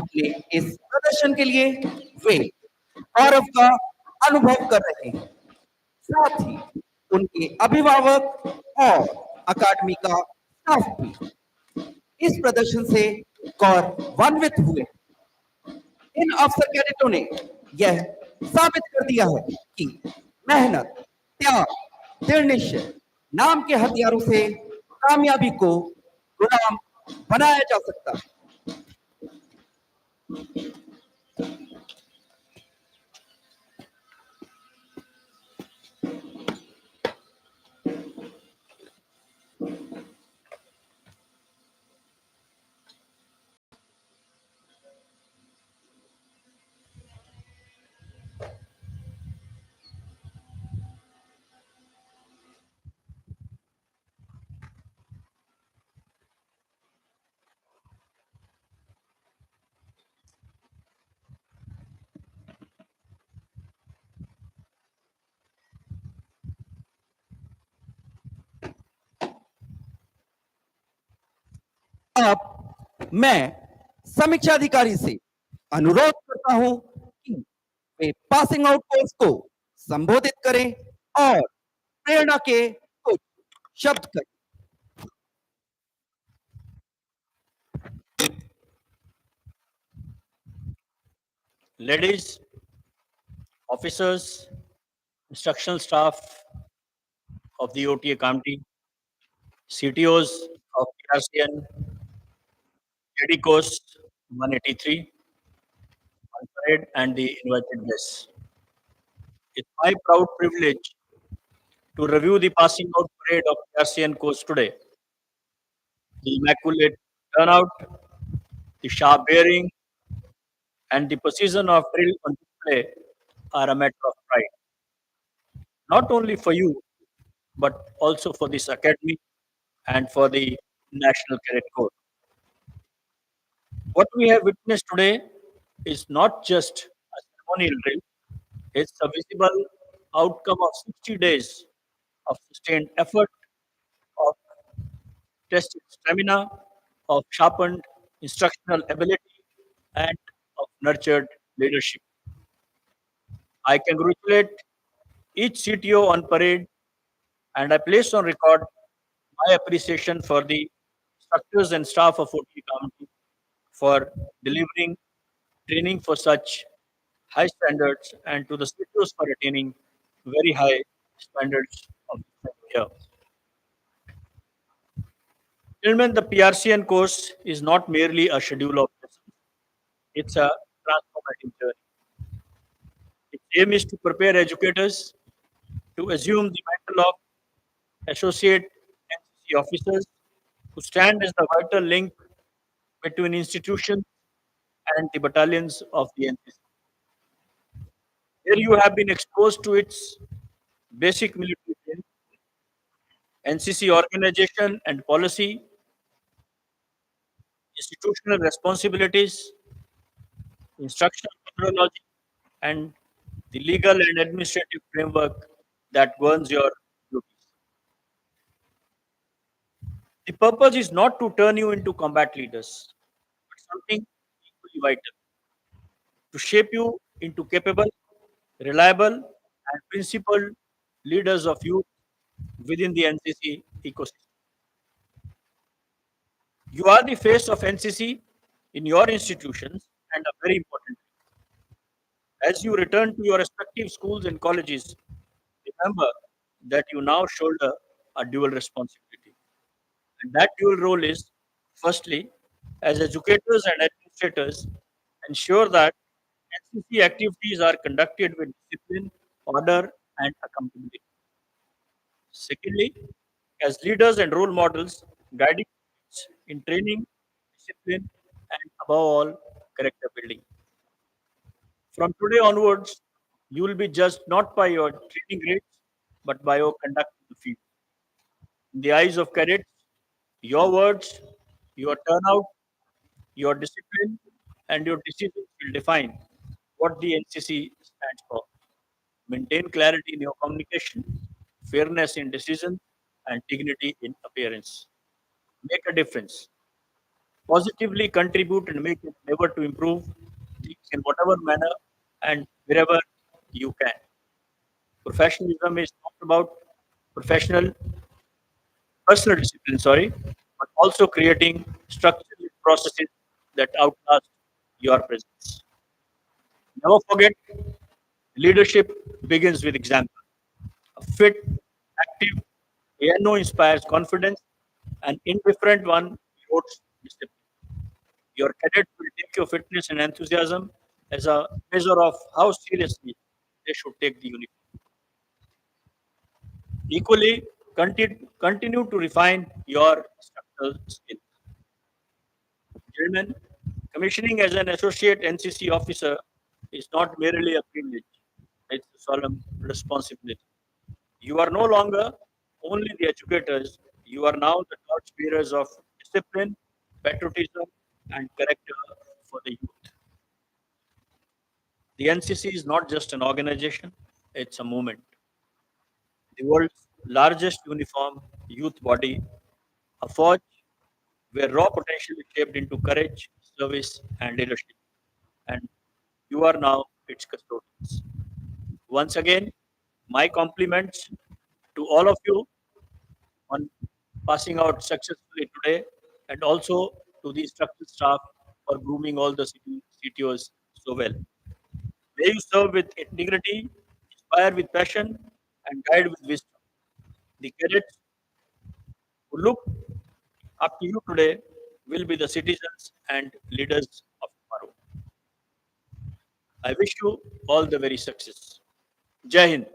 अपने इस प्रदर्शन के लिए वे गौरव का अनुभव कर रहे हैं। साथ ही उनके अभिभावक और अकादमी का स्टाफ भी इस प्रदर्शन से गौरवान्वित हुए। इन अफसर कैडेटों ने यह साबित कर दिया है कि मेहनत, त्याग, दृढ़ निश्चय नाम के हथियारों से कामयाबी को गुलाम बनाया जा सकता है। अब मैं समीक्षा अधिकारी से अनुरोध करता हूं कि वे पासिंग आउट कोर्स को संबोधित करें और प्रेरणा के कुछ शब्द कहें।
Ladies, officers, instructional staff of the OTA County, CTOs of PRCN, JD Coast 183, on parade, and the invited guests. It's my proud privilege to review the passing out parade of PRCN Coast today. The immaculate turnout, the sharp bearing, and the precision of drill on display are a matter of pride, not only for you, but also for this academy and for the National Cadet Corps. What we have witnessed today is not just a ceremonial drill, it's a visible outcome of 60 days of sustained effort, of tested stamina, of sharpened instructional ability, and of nurtured leadership. I congratulate each CTO on parade, and I place on record my appreciation for the instructors and staff of OT County for delivering training for such high standards, and to the CTOs for attaining very high standards of this year. Gentlemen, the PRCN course is not merely a schedule of lessons, it's a transformative journey. Its aim is to prepare educators to assume the mantle of associate NCC officers who stand as the vital link between institutions and the battalions of the NCC. Here you have been exposed to its basic military training, NCC organization and policy, institutional responsibilities, instructional methodology, and the legal and administrative framework that governs your duties. The purpose is not to turn you into combat leaders, but something equally vital to shape you into capable, reliable, and principled leaders of youth within the NCC ecosystem. You are the face of NCC in your institutions, and a very important. As you return to your respective schools and colleges, remember that you now shoulder a dual responsibility. And that dual role is, firstly, as educators and administrators, ensure that NCC activities are conducted with discipline, order, and accountability. Secondly, as leaders and role models, guiding students in training, discipline, and above all, character building. From today onwards, you will be judged not by your training grades, but by your conduct in the field. In the eyes of cadets, your words, your turnout, your discipline, and your decisions will define what the NCC stands for. Maintain clarity in your communication, fairness in decisions, and dignity in appearance. Make a difference. Positively contribute and make an endeavor to improve things in whatever manner and wherever you can. Professionalism is not about professional personal discipline, sorry, but also creating structured processes that outlast your presence. Never forget, leadership begins with example. A fit, active ANO inspires confidence, an indifferent one erodes discipline. Your cadets will take your fitness and enthusiasm as a measure of how seriously they should take the uniform. Equally, continue to refine your instructional skills. Gentlemen, commissioning as an associate NCC officer is not merely a privilege, it's a solemn responsibility. You are no longer only the educators, you are now the torch bearers of discipline, patriotism, and character for the youth. The NCC is not just an organization, it's a movement. The world's largest uniform youth body, a forge where raw potential is shaped into courage, service, and leadership. And you are now its custodians. Once again, my compliments to all of you on passing out successfully today, and also to the instructional staff for grooming all the CTOs so well. May you serve with integrity, inspire with passion, and guide with wisdom. The cadets who look up to you today will be the citizens and leaders of tomorrow. I wish you all the very success. Jai Hind.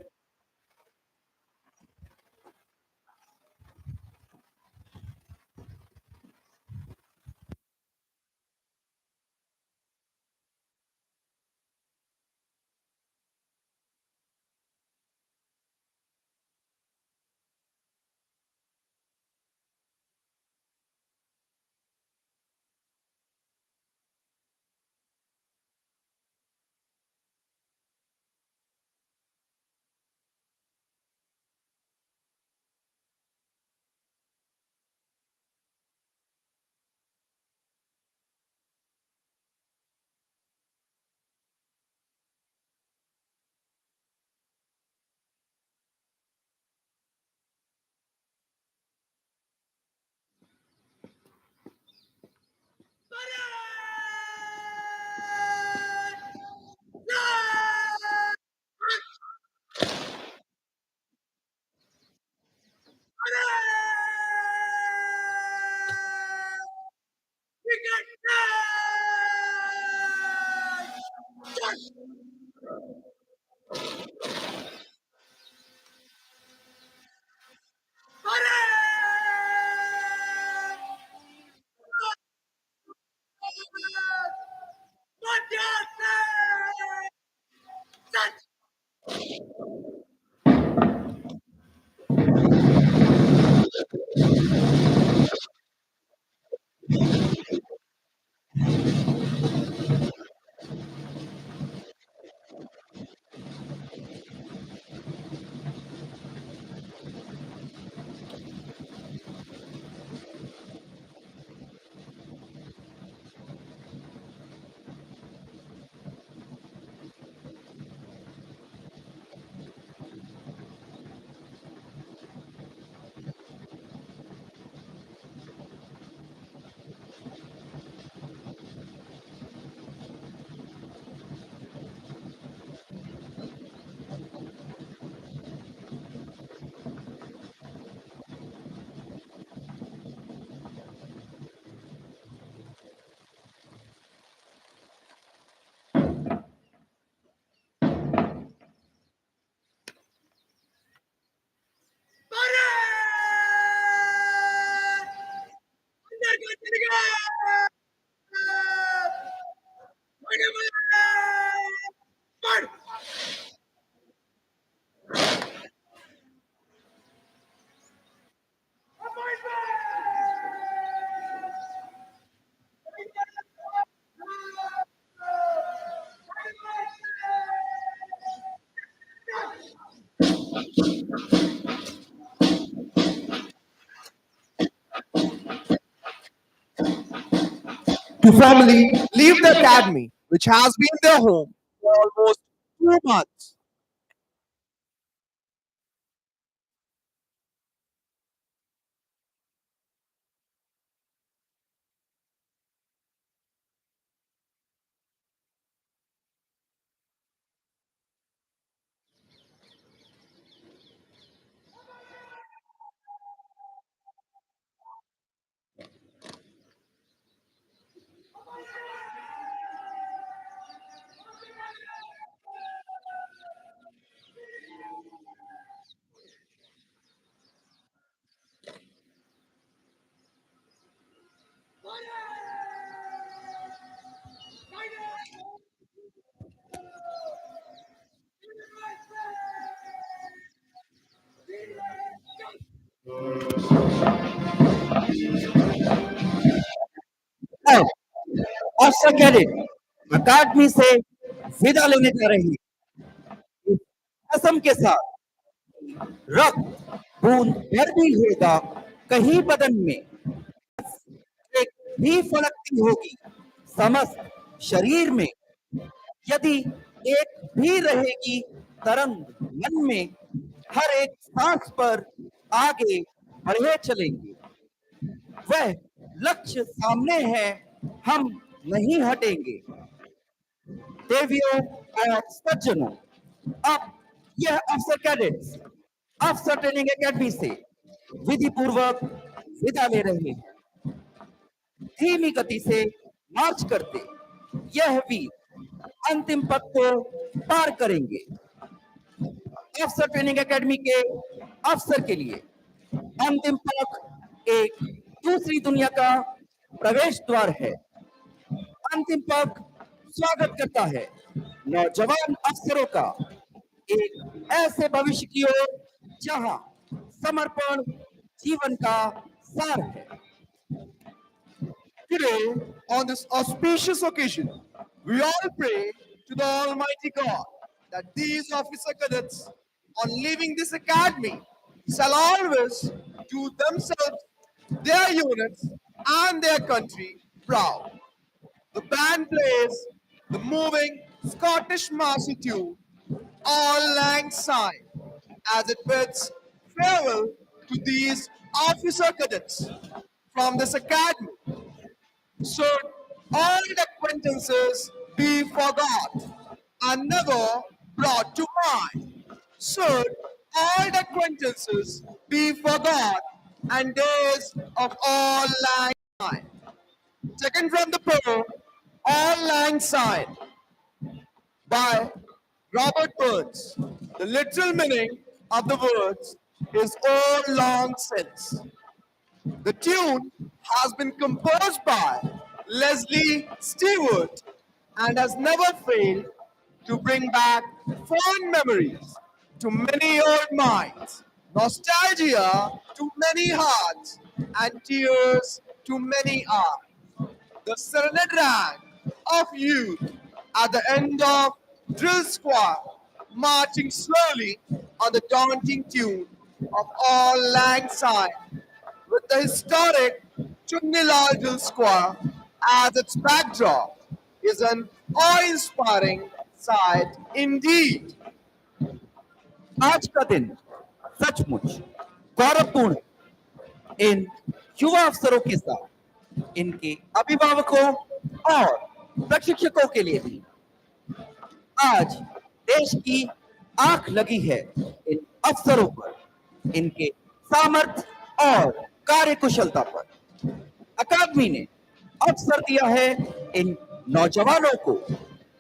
To formally leave the academy, which has been their home for almost 2 months.
अब officer cadet अकादमी से विदा लेने जा रही है। इस कसम के साथ रक्त बूंद भर भी होगा कहीं बदन में भी फड़कती होगी समस्त शरीर में, यदि एक भी रहेगी तरंग मन में, हर एक सांस पर आगे बढ़े चलेंगे। वह लक्ष्य सामने है, हम नहीं हटेंगे। देवियों और सज्जनों, अब यह अफसर कैडेट्स अफसर ट्रेनिंग एकेडमी से विधि पूर्वक विदा ले रहे हैं। धीमी गति से मार्च करते यह वीर अंतिम पद को पार करेंगे। अफसर ट्रेनिंग एकेडमी के अफसर के लिए अंतिम पग एक दूसरी दुनिया का प्रवेश द्वार है। अंतिम पग स्वागत करता है नौजवान अफसरों का एक ऐसे भविष्य की ओर जहां समर्पण जीवन का सार है।
Today, on this auspicious occasion, we all pray to the Almighty God that these officer cadets, on leaving this academy, shall always do themselves, their units, and their country proud. The band plays the moving Scottish martial tune, All Lang Syne, as it bids farewell to these officer cadets from this academy. Should old acquaintances be forgot and never brought to mind? Should old acquaintances be forgot and days of All Lang Syne? Taken from the poem All Lang Syne by Robert Burns. The literal meaning of the words is all long since. The tune has been composed by Leslie Stewart and has never failed to bring back fond memories to many old minds, nostalgia to many hearts, and tears to many eyes. The serenade rang of youth at the end of drill squad, marching slowly on the daunting tune of All Lang Syne, with the historic Chunni Drill Square as its backdrop, is an awe-inspiring sight indeed.
आज का दिन सचमुच गौरवपूर्ण इन युवा अफसरों के साथ इनके अभिभावकों और प्रशिक्षकों के लिए भी। आज देश की आंख लगी है इन अफसरों पर, इनके सामर्थ्य और कार्यकुशलता पर। अकादमी ने अवसर दिया है इन नौजवानों को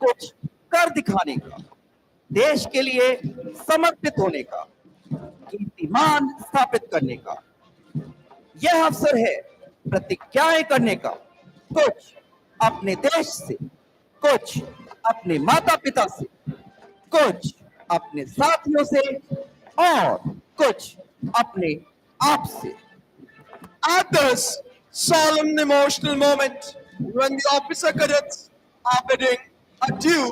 कुछ कर दिखाने का, देश के लिए समर्पित होने का, कीर्तिमान स्थापित करने का। यह अवसर है प्रतिज्ञाएं करने का, कुछ अपने देश से, कुछ अपने माता पिता से, कुछ अपने साथियों से और कुछ अपने आप से।
At this solemn emotional moment, when the officer cadets are bidding adieu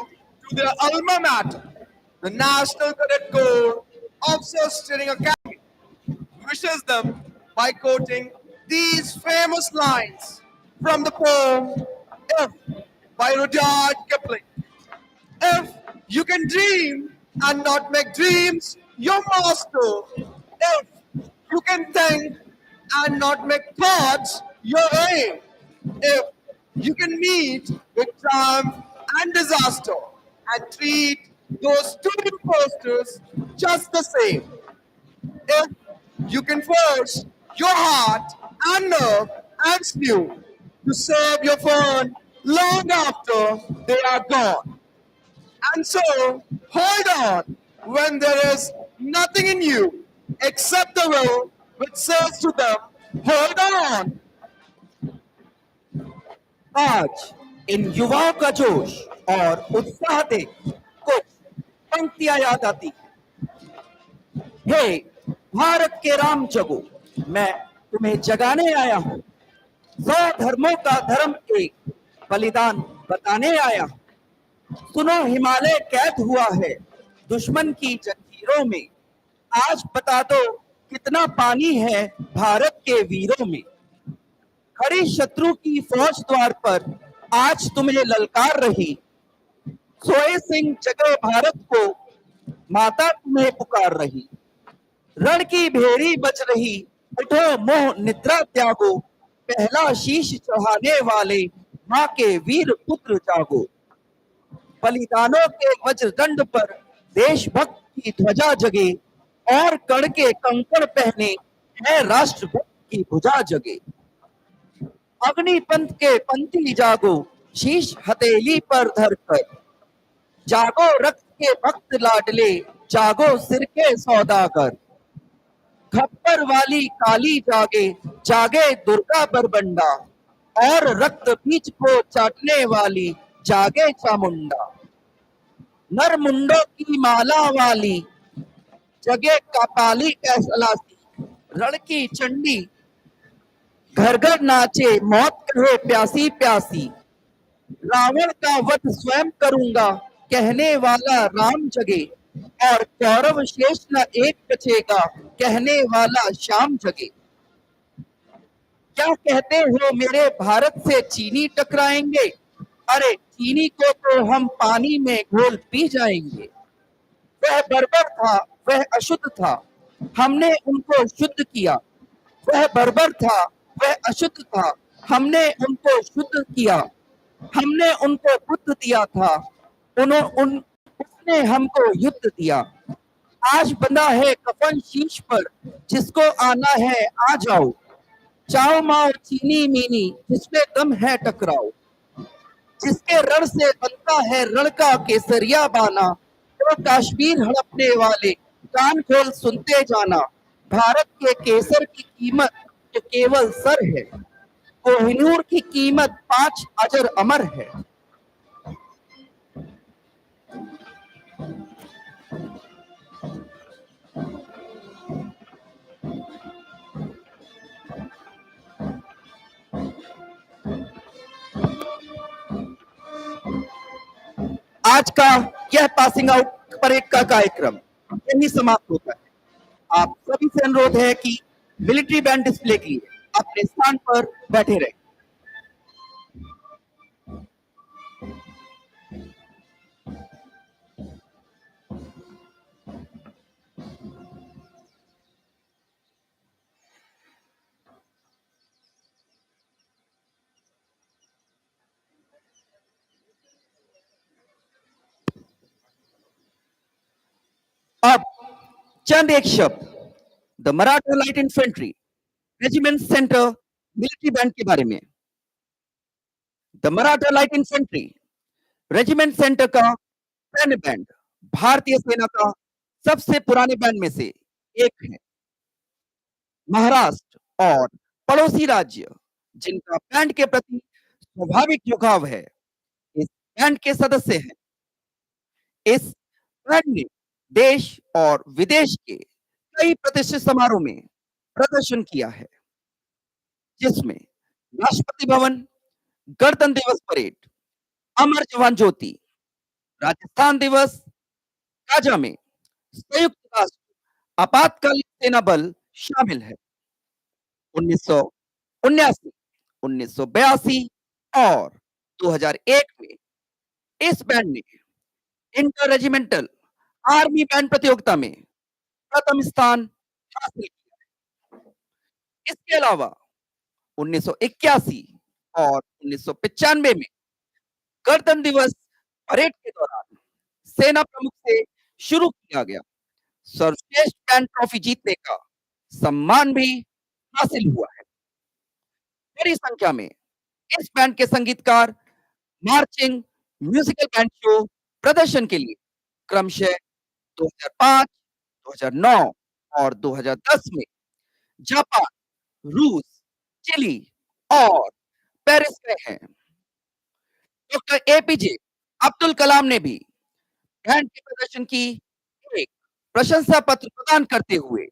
to their alma mater, the National Cadet Corps Officers Training Academy wishes them by quoting these famous lines from the poem If by Rudyard Kipling. If you can dream and not make dreams your master, if you can think and not make thoughts your aim, if you can meet with triumph and disaster and treat those two imposters just the same, if you can force your heart and nerve and sinew to serve your fun long after they are gone. And so, hold on when there is nothing in you except the will which says to them, hold on.
आज इन युवाओं का जोश और उत्साह देख कुछ पंक्तियां याद आती हैं। हे भारत के राम जगो, मैं तुम्हें जगाने आया हूं। 100 धर्मों का धर्म एक, बलिदान बताने आया हूं। सुनो हिमालय कैद हुआ है दुश्मन की जंजीरों में, आज बता दो कितना पानी है भारत के वीरों में। खड़ी शत्रु की फौज द्वार पर आज तुम्हें ललकार रही। सोए सिंह जगे भारत को माता तुम्हें पुकार रही। रण की भेरी बज रही, उठो मोह निद्रा त्यागो। पहला शीश चढ़ाने वाले माँ के वीर पुत्र जागो। बलिदानों के वज्रदंड पर देशभक्त की ध्वजा जगे और कण के कंकड़ पहने है राष्ट्रभक्त की भुजा जगे। अग्निपंथ के पंथी जागो, शीश हथेली पर धरकर। जागो रक्त के भक्त लाडले, जागो सिर के सौदागर। खप्पर वाली काली जागे, जागे दुर्गा बरबंडा। और रक्त बीज को चाटने वाली जागे चामुंडा। नर मुंडों की माला वाली जगे कपाली कैलासी। रण की चंडी घर घर नाचे, मौत कहे प्यासी प्यासी। रावण का वध स्वयं करूंगा, कहने वाला राम जगे। और कौरव शेष न एक बचेगा, कहने वाला श्याम जगे। क्या कहते हो मेरे भारत से चीनी टकराएंगे? अरे चीनी को तो हम पानी में घोल पी जाएंगे। वह बर्बर था, वह अशुद्ध था, हमने उनको शुद्ध किया। वह बर्बर था, वह अशुद्ध था, हमने उनको शुद्ध किया। हमने उनको बुद्ध दिया था, उसने हमको युद्ध दिया। आज बंधा है कफन शीश पर, जिसको आना है आ जाओ। चाओ माओ चीनी मीनी, जिसमें दम है टकराओ। जिसके रण से बनता है रण का केसरिया बाना, तो कश्मीर हड़पने वाले कान खोल सुनते जाना। भारत के केसर की कीमत जो केवल सर है, कोहिनूर की कीमत 5 अजर अमर है। आज का यह पासिंग आउट परेड का कार्यक्रम यही समाप्त होता है। आप सभी से अनुरोध है कि मिलिट्री बैंड डिस्प्ले के लिए अपने स्थान पर बैठे रहें। अब चंद एक शब्द the Maratha light infantry regiment centre military band के बारे में। The Maratha light infantry regiment centre का सैन्य बैंड भारतीय सेना का सबसे पुराने बैंड में से एक है। महाराष्ट्र और पड़ोसी राज्य जिनका बैंड के प्रति स्वाभाविक झुकाव है, इस बैंड के सदस्य हैं। इस बैंड ने देश और विदेश के कई प्रतिष्ठित समारोह में प्रदर्शन किया है, जिसमें राष्ट्रपति भवन, गणतंत्र दिवस परेड, अमर जवान ज्योति, राजस्थान दिवस, गाजा में संयुक्त राष्ट्र आपातकालीन सेना बल शामिल है। 1979, 1982 और 2001 में इस बैंड ने इंटर रेजिमेंटल आर्मी बैंड प्रतियोगिता में प्रथम स्थान हासिल किया। इसके अलावा 1981 और 1995 में गणतंत्र दिवस परेड के दौरान सेना प्रमुख से शुरू किया गया सर्वश्रेष्ठ बैंड ट्रॉफी जीतने का सम्मान भी हासिल हुआ है। बड़ी संख्या में इस बैंड के संगीतकार मार्चिंग म्यूजिकल बैंड शो प्रदर्शन के लिए क्रमशः 2005, 2009 और 2010 में जापान, रूस, चिली और पेरिस गए हैं। डॉक्टर एपीजे अब्दुल कलाम ने भी बैंड के प्रदर्शन की एक प्रशंसा पत्र प्रदान करते हुए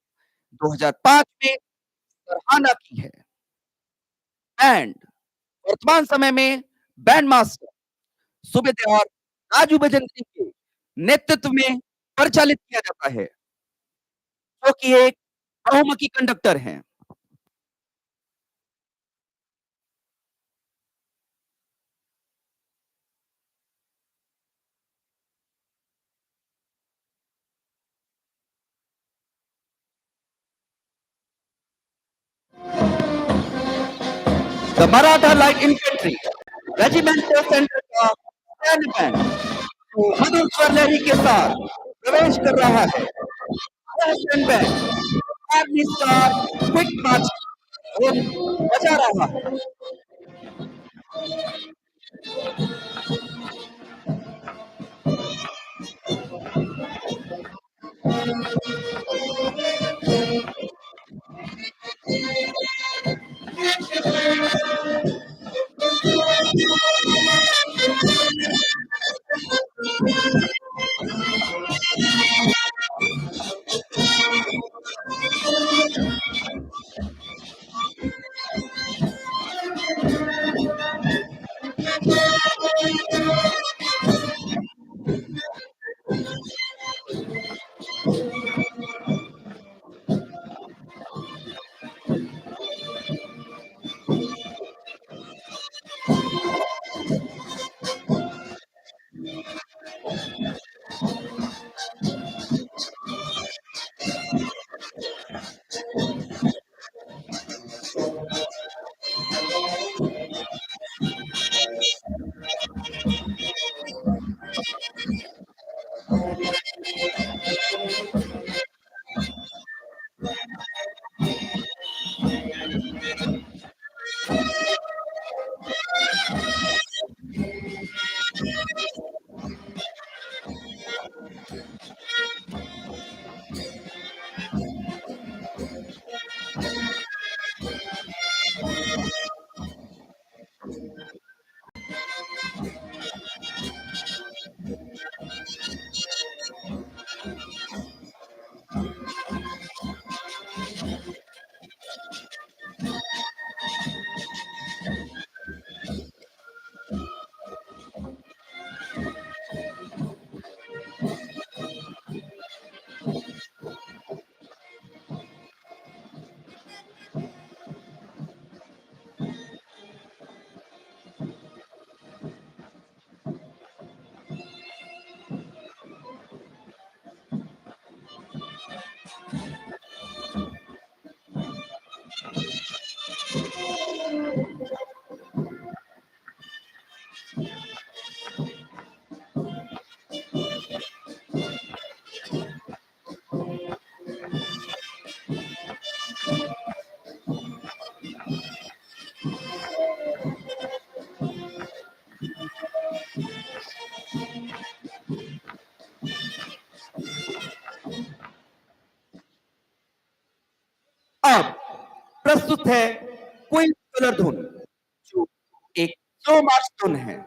2005 में सराहना की है। बैंड वर्तमान समय में बैंड मास्टर सूबेदार राजू बजेंद्री के नेतृत्व में परिचालित किया जाता है, जो कि एक बहुमुखी कंडक्टर हैं। The Maratha Light Infantry Regimental Center का सैन्य बैंड तो मधुर स्वर लहरी के साथ प्रवेश कर रहा है। यह सैन्य बैंड आर्मी स्टार क्विक मार्च बजा रहा है। अब प्रस्तुत है क्वीन कलर धुन जो एक स्लो मार्च धुन है।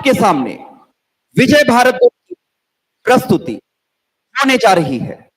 आपके सामने विजय भारद्वाज की प्रस्तुति होने जा रही है।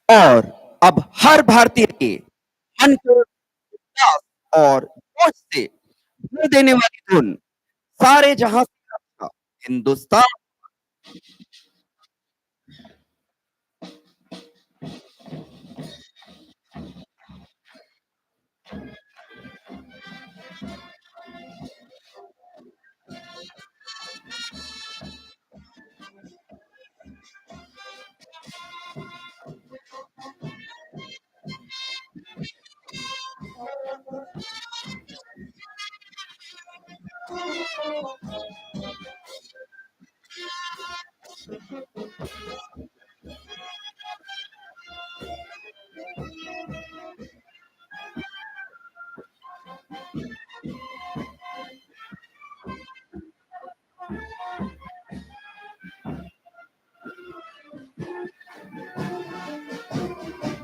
और अब हर भारतीय के मन को उल्लास और जोश से भर देने वाली धुन सारे जहां से अच्छा हिंदुस्तान।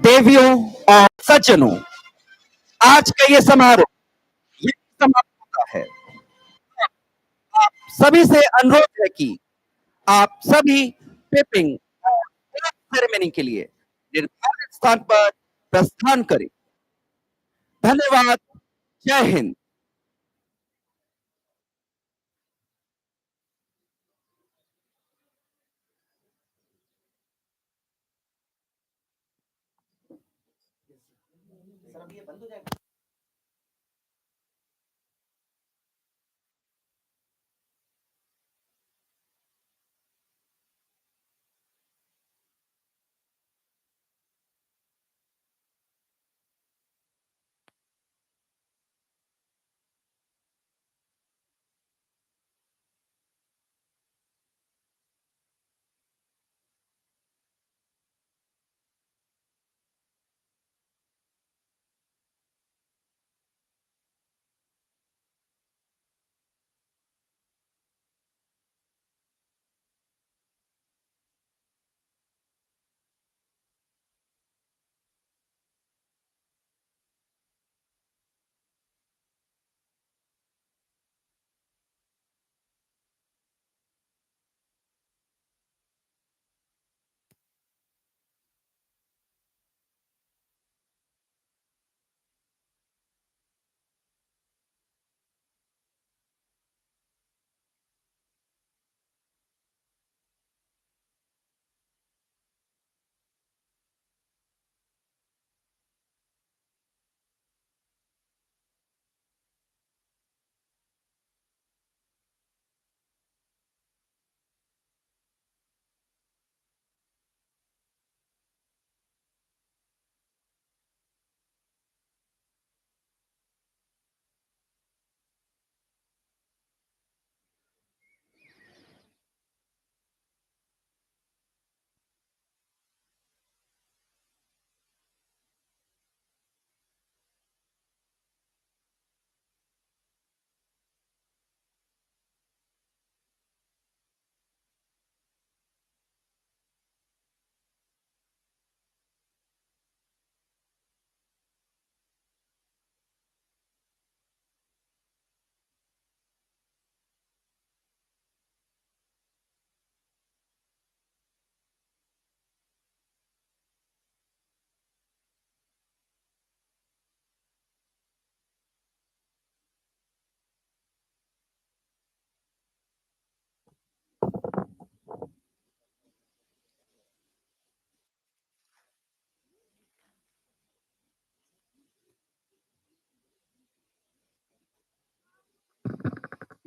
देवियों और सज्जनों, आज का ये समारोह ये समाप्त होता है। आप सभी से अनुरोध है कि आप सभी क्लिपिंग और सेरेमनी के लिए निर्धारित स्थान पर प्रस्थान करें। धन्यवाद। जय Hind.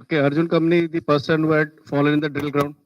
Okay, Arjun Kamni, the person who had fallen in the drill ground.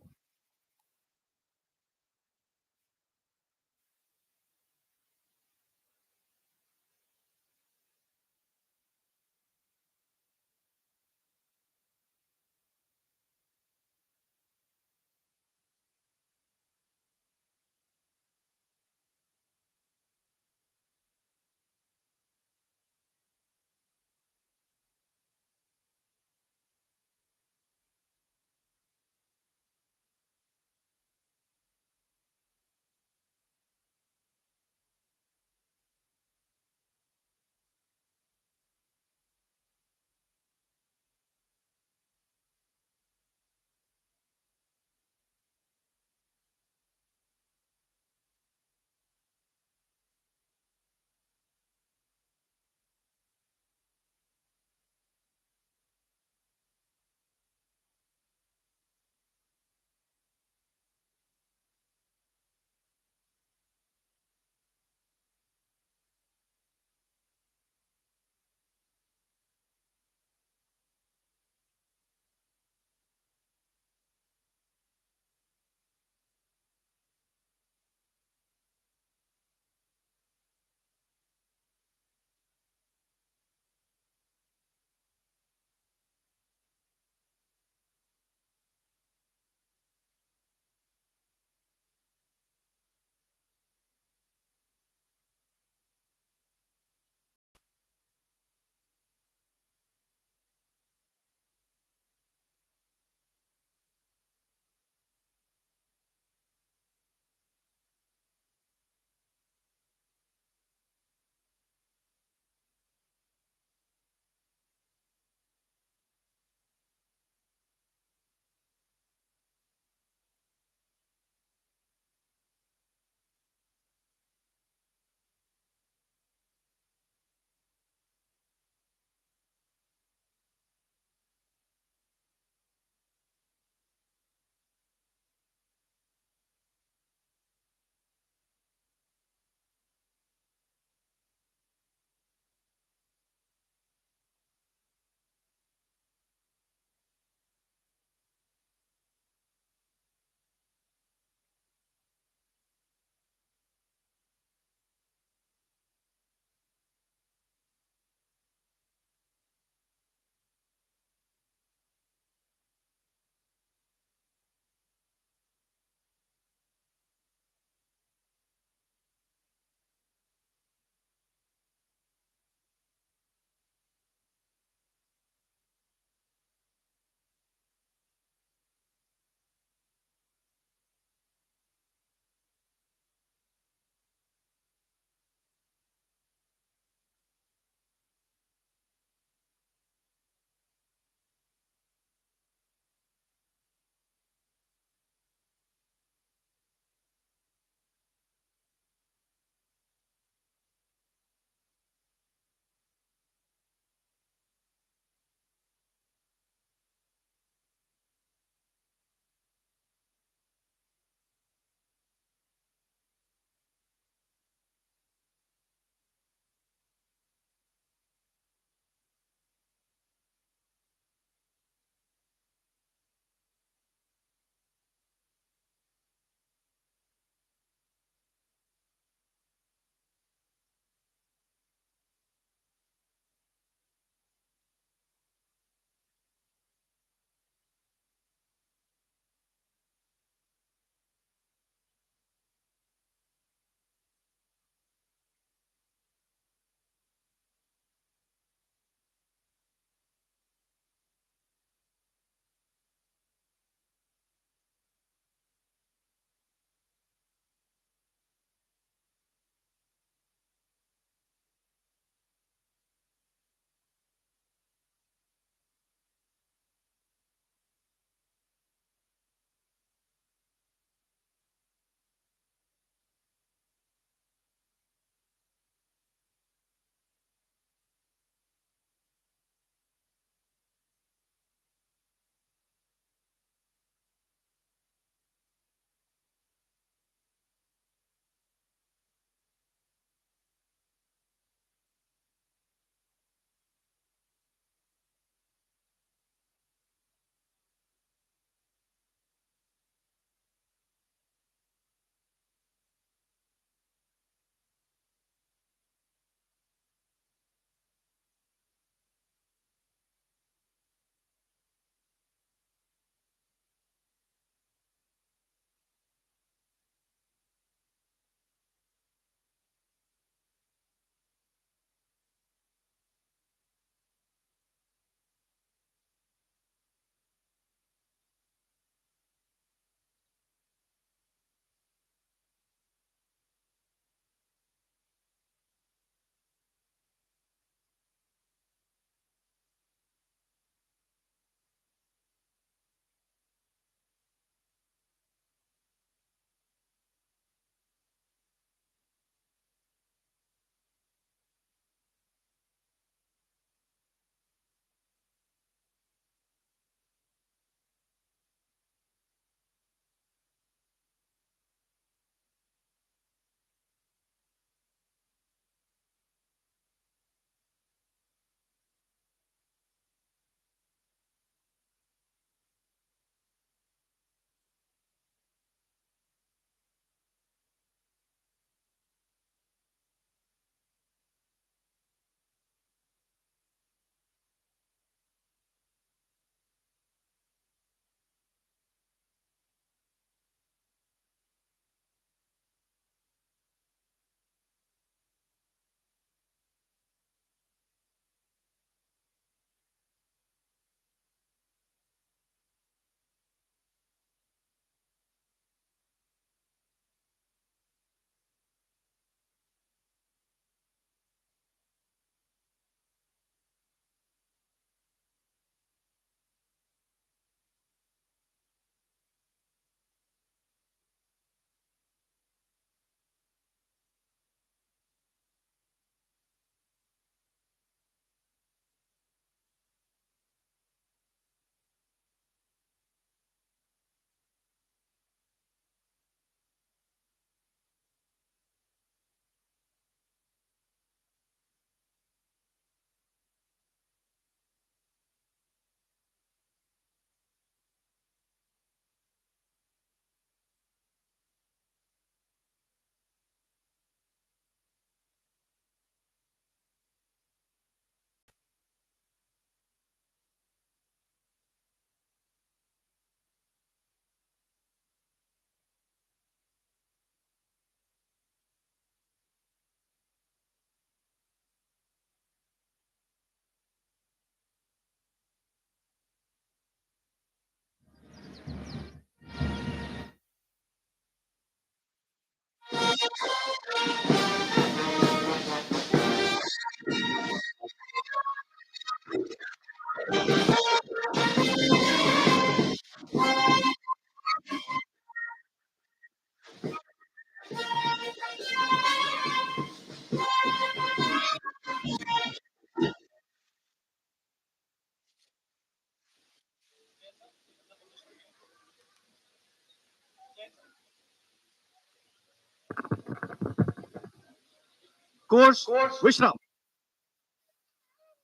Course विश्राम।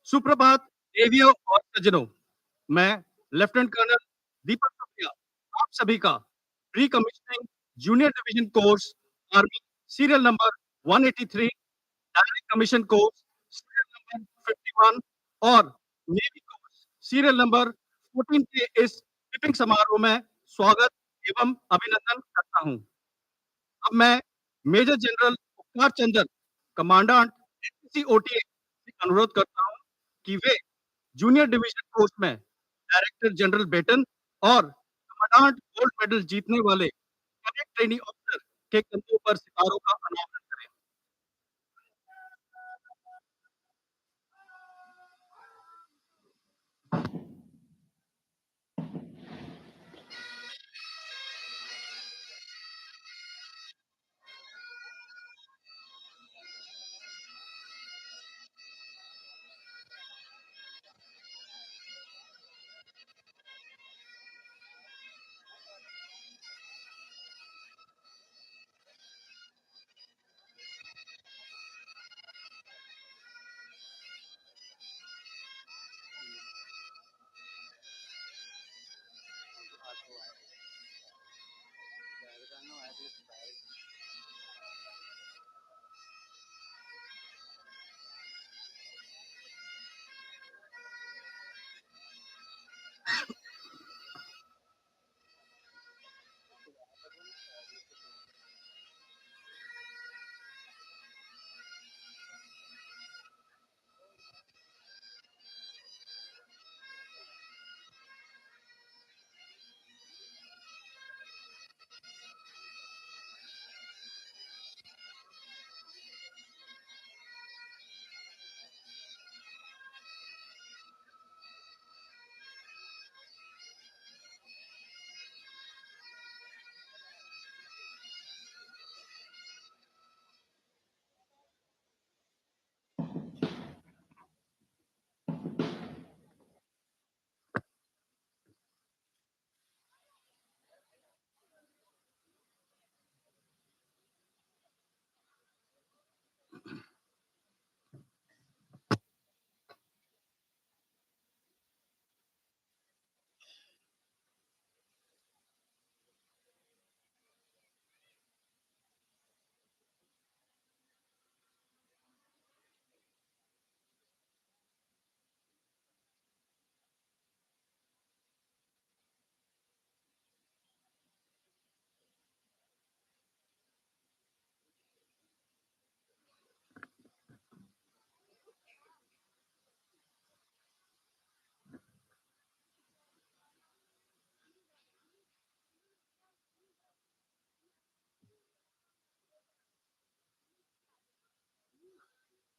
सुप्रभात देवियों और सज्जनों, मैं लेफ्टिनेंट कर्नल दीपक कपिया आप सभी का pre commissioning junior division course army serial number 183, direct commission course serial number 51 और नेवी कोर्स सीरियल नंबर 14 के इस टिपिंग समारोह में स्वागत एवं अभिनंदन करता हूं। अब मैं मेजर जनरल उपकार चंद्र कमांडेंट एनसीसी ओटीए से अनुरोध करता हूं कि वे जूनियर डिवीजन कोर्स में डायरेक्टर जनरल बेटन और कमांडेंट गोल्ड मेडल जीतने वाले कैडेट ट्रेनिंग ऑफिसर के कंधों पर सितारों का अनावरण करें।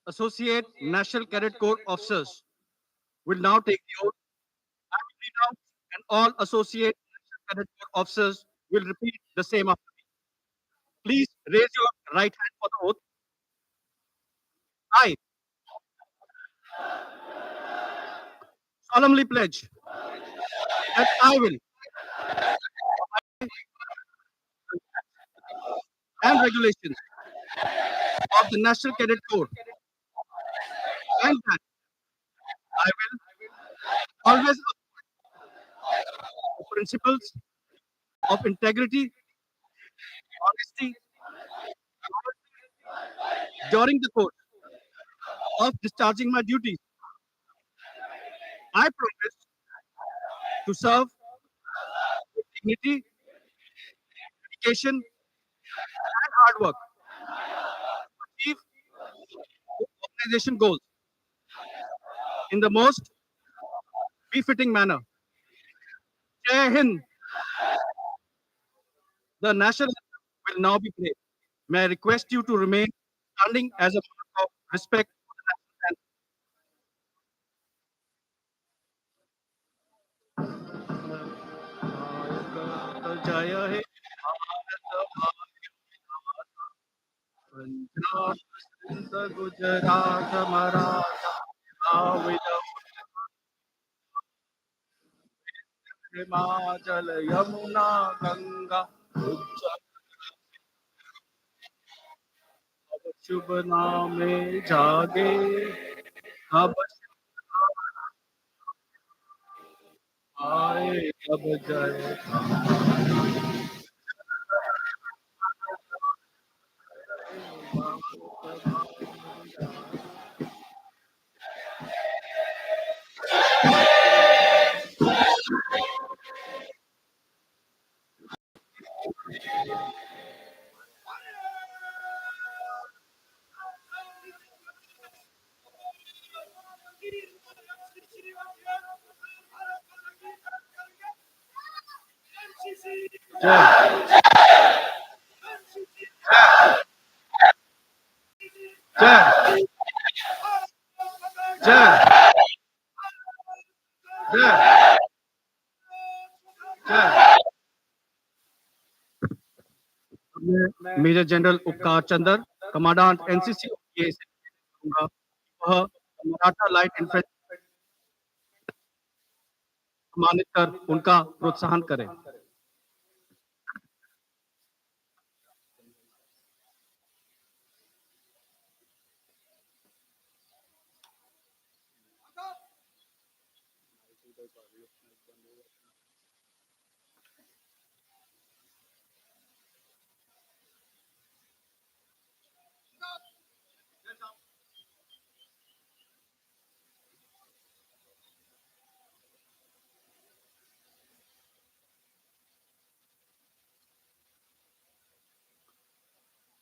Associate National Cadet Corps officers will now take the oath. I will read out, and all Associate National Cadet Corps officers will repeat the same after me. Please raise your right hand for the oath. I solemnly pledge that I will and regulations of the National Cadet Corps, and that I will always uphold the principles of integrity, honesty, during the course of discharging my duties. I promise to serve with dignity, dedication, and hard work to achieve the organization goals in the most befitting manner. Jai Hind. The national anthem will now be played. May I request you to remain standing as a mark of respect for the national anthem. जय हे पंजाब सिंध गुजरात मराठा हिमाचल यमुना गंगा अब शुभ नामे जागे, अब आए अब जय। जय जय जय जय जय। मैं मेजर जनरल उपकार चंद्र, कमांडेंट एनसीसी के करूंगा वह मराठा लाइट इन्फेंट्री सम्मानित कर उनका प्रोत्साहन करें।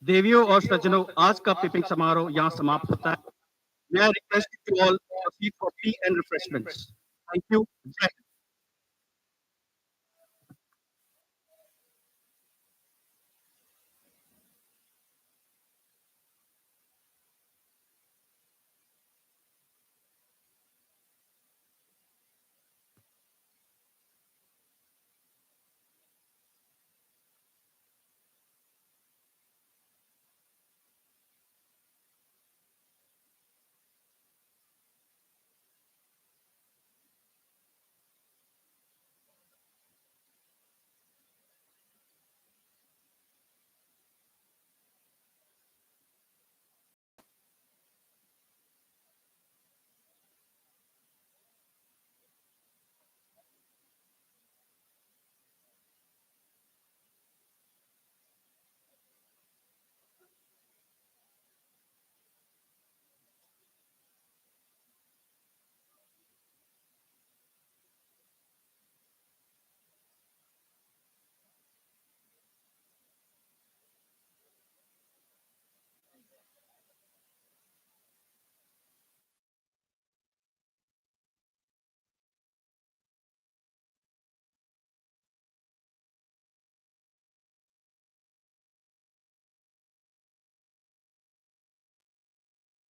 देवियों और सज्जनों, आज का पिपिंग समारोह यहाँ समाप्त होता है। May I request you all to proceed for tea and refreshments. Thank you. Jai Hind.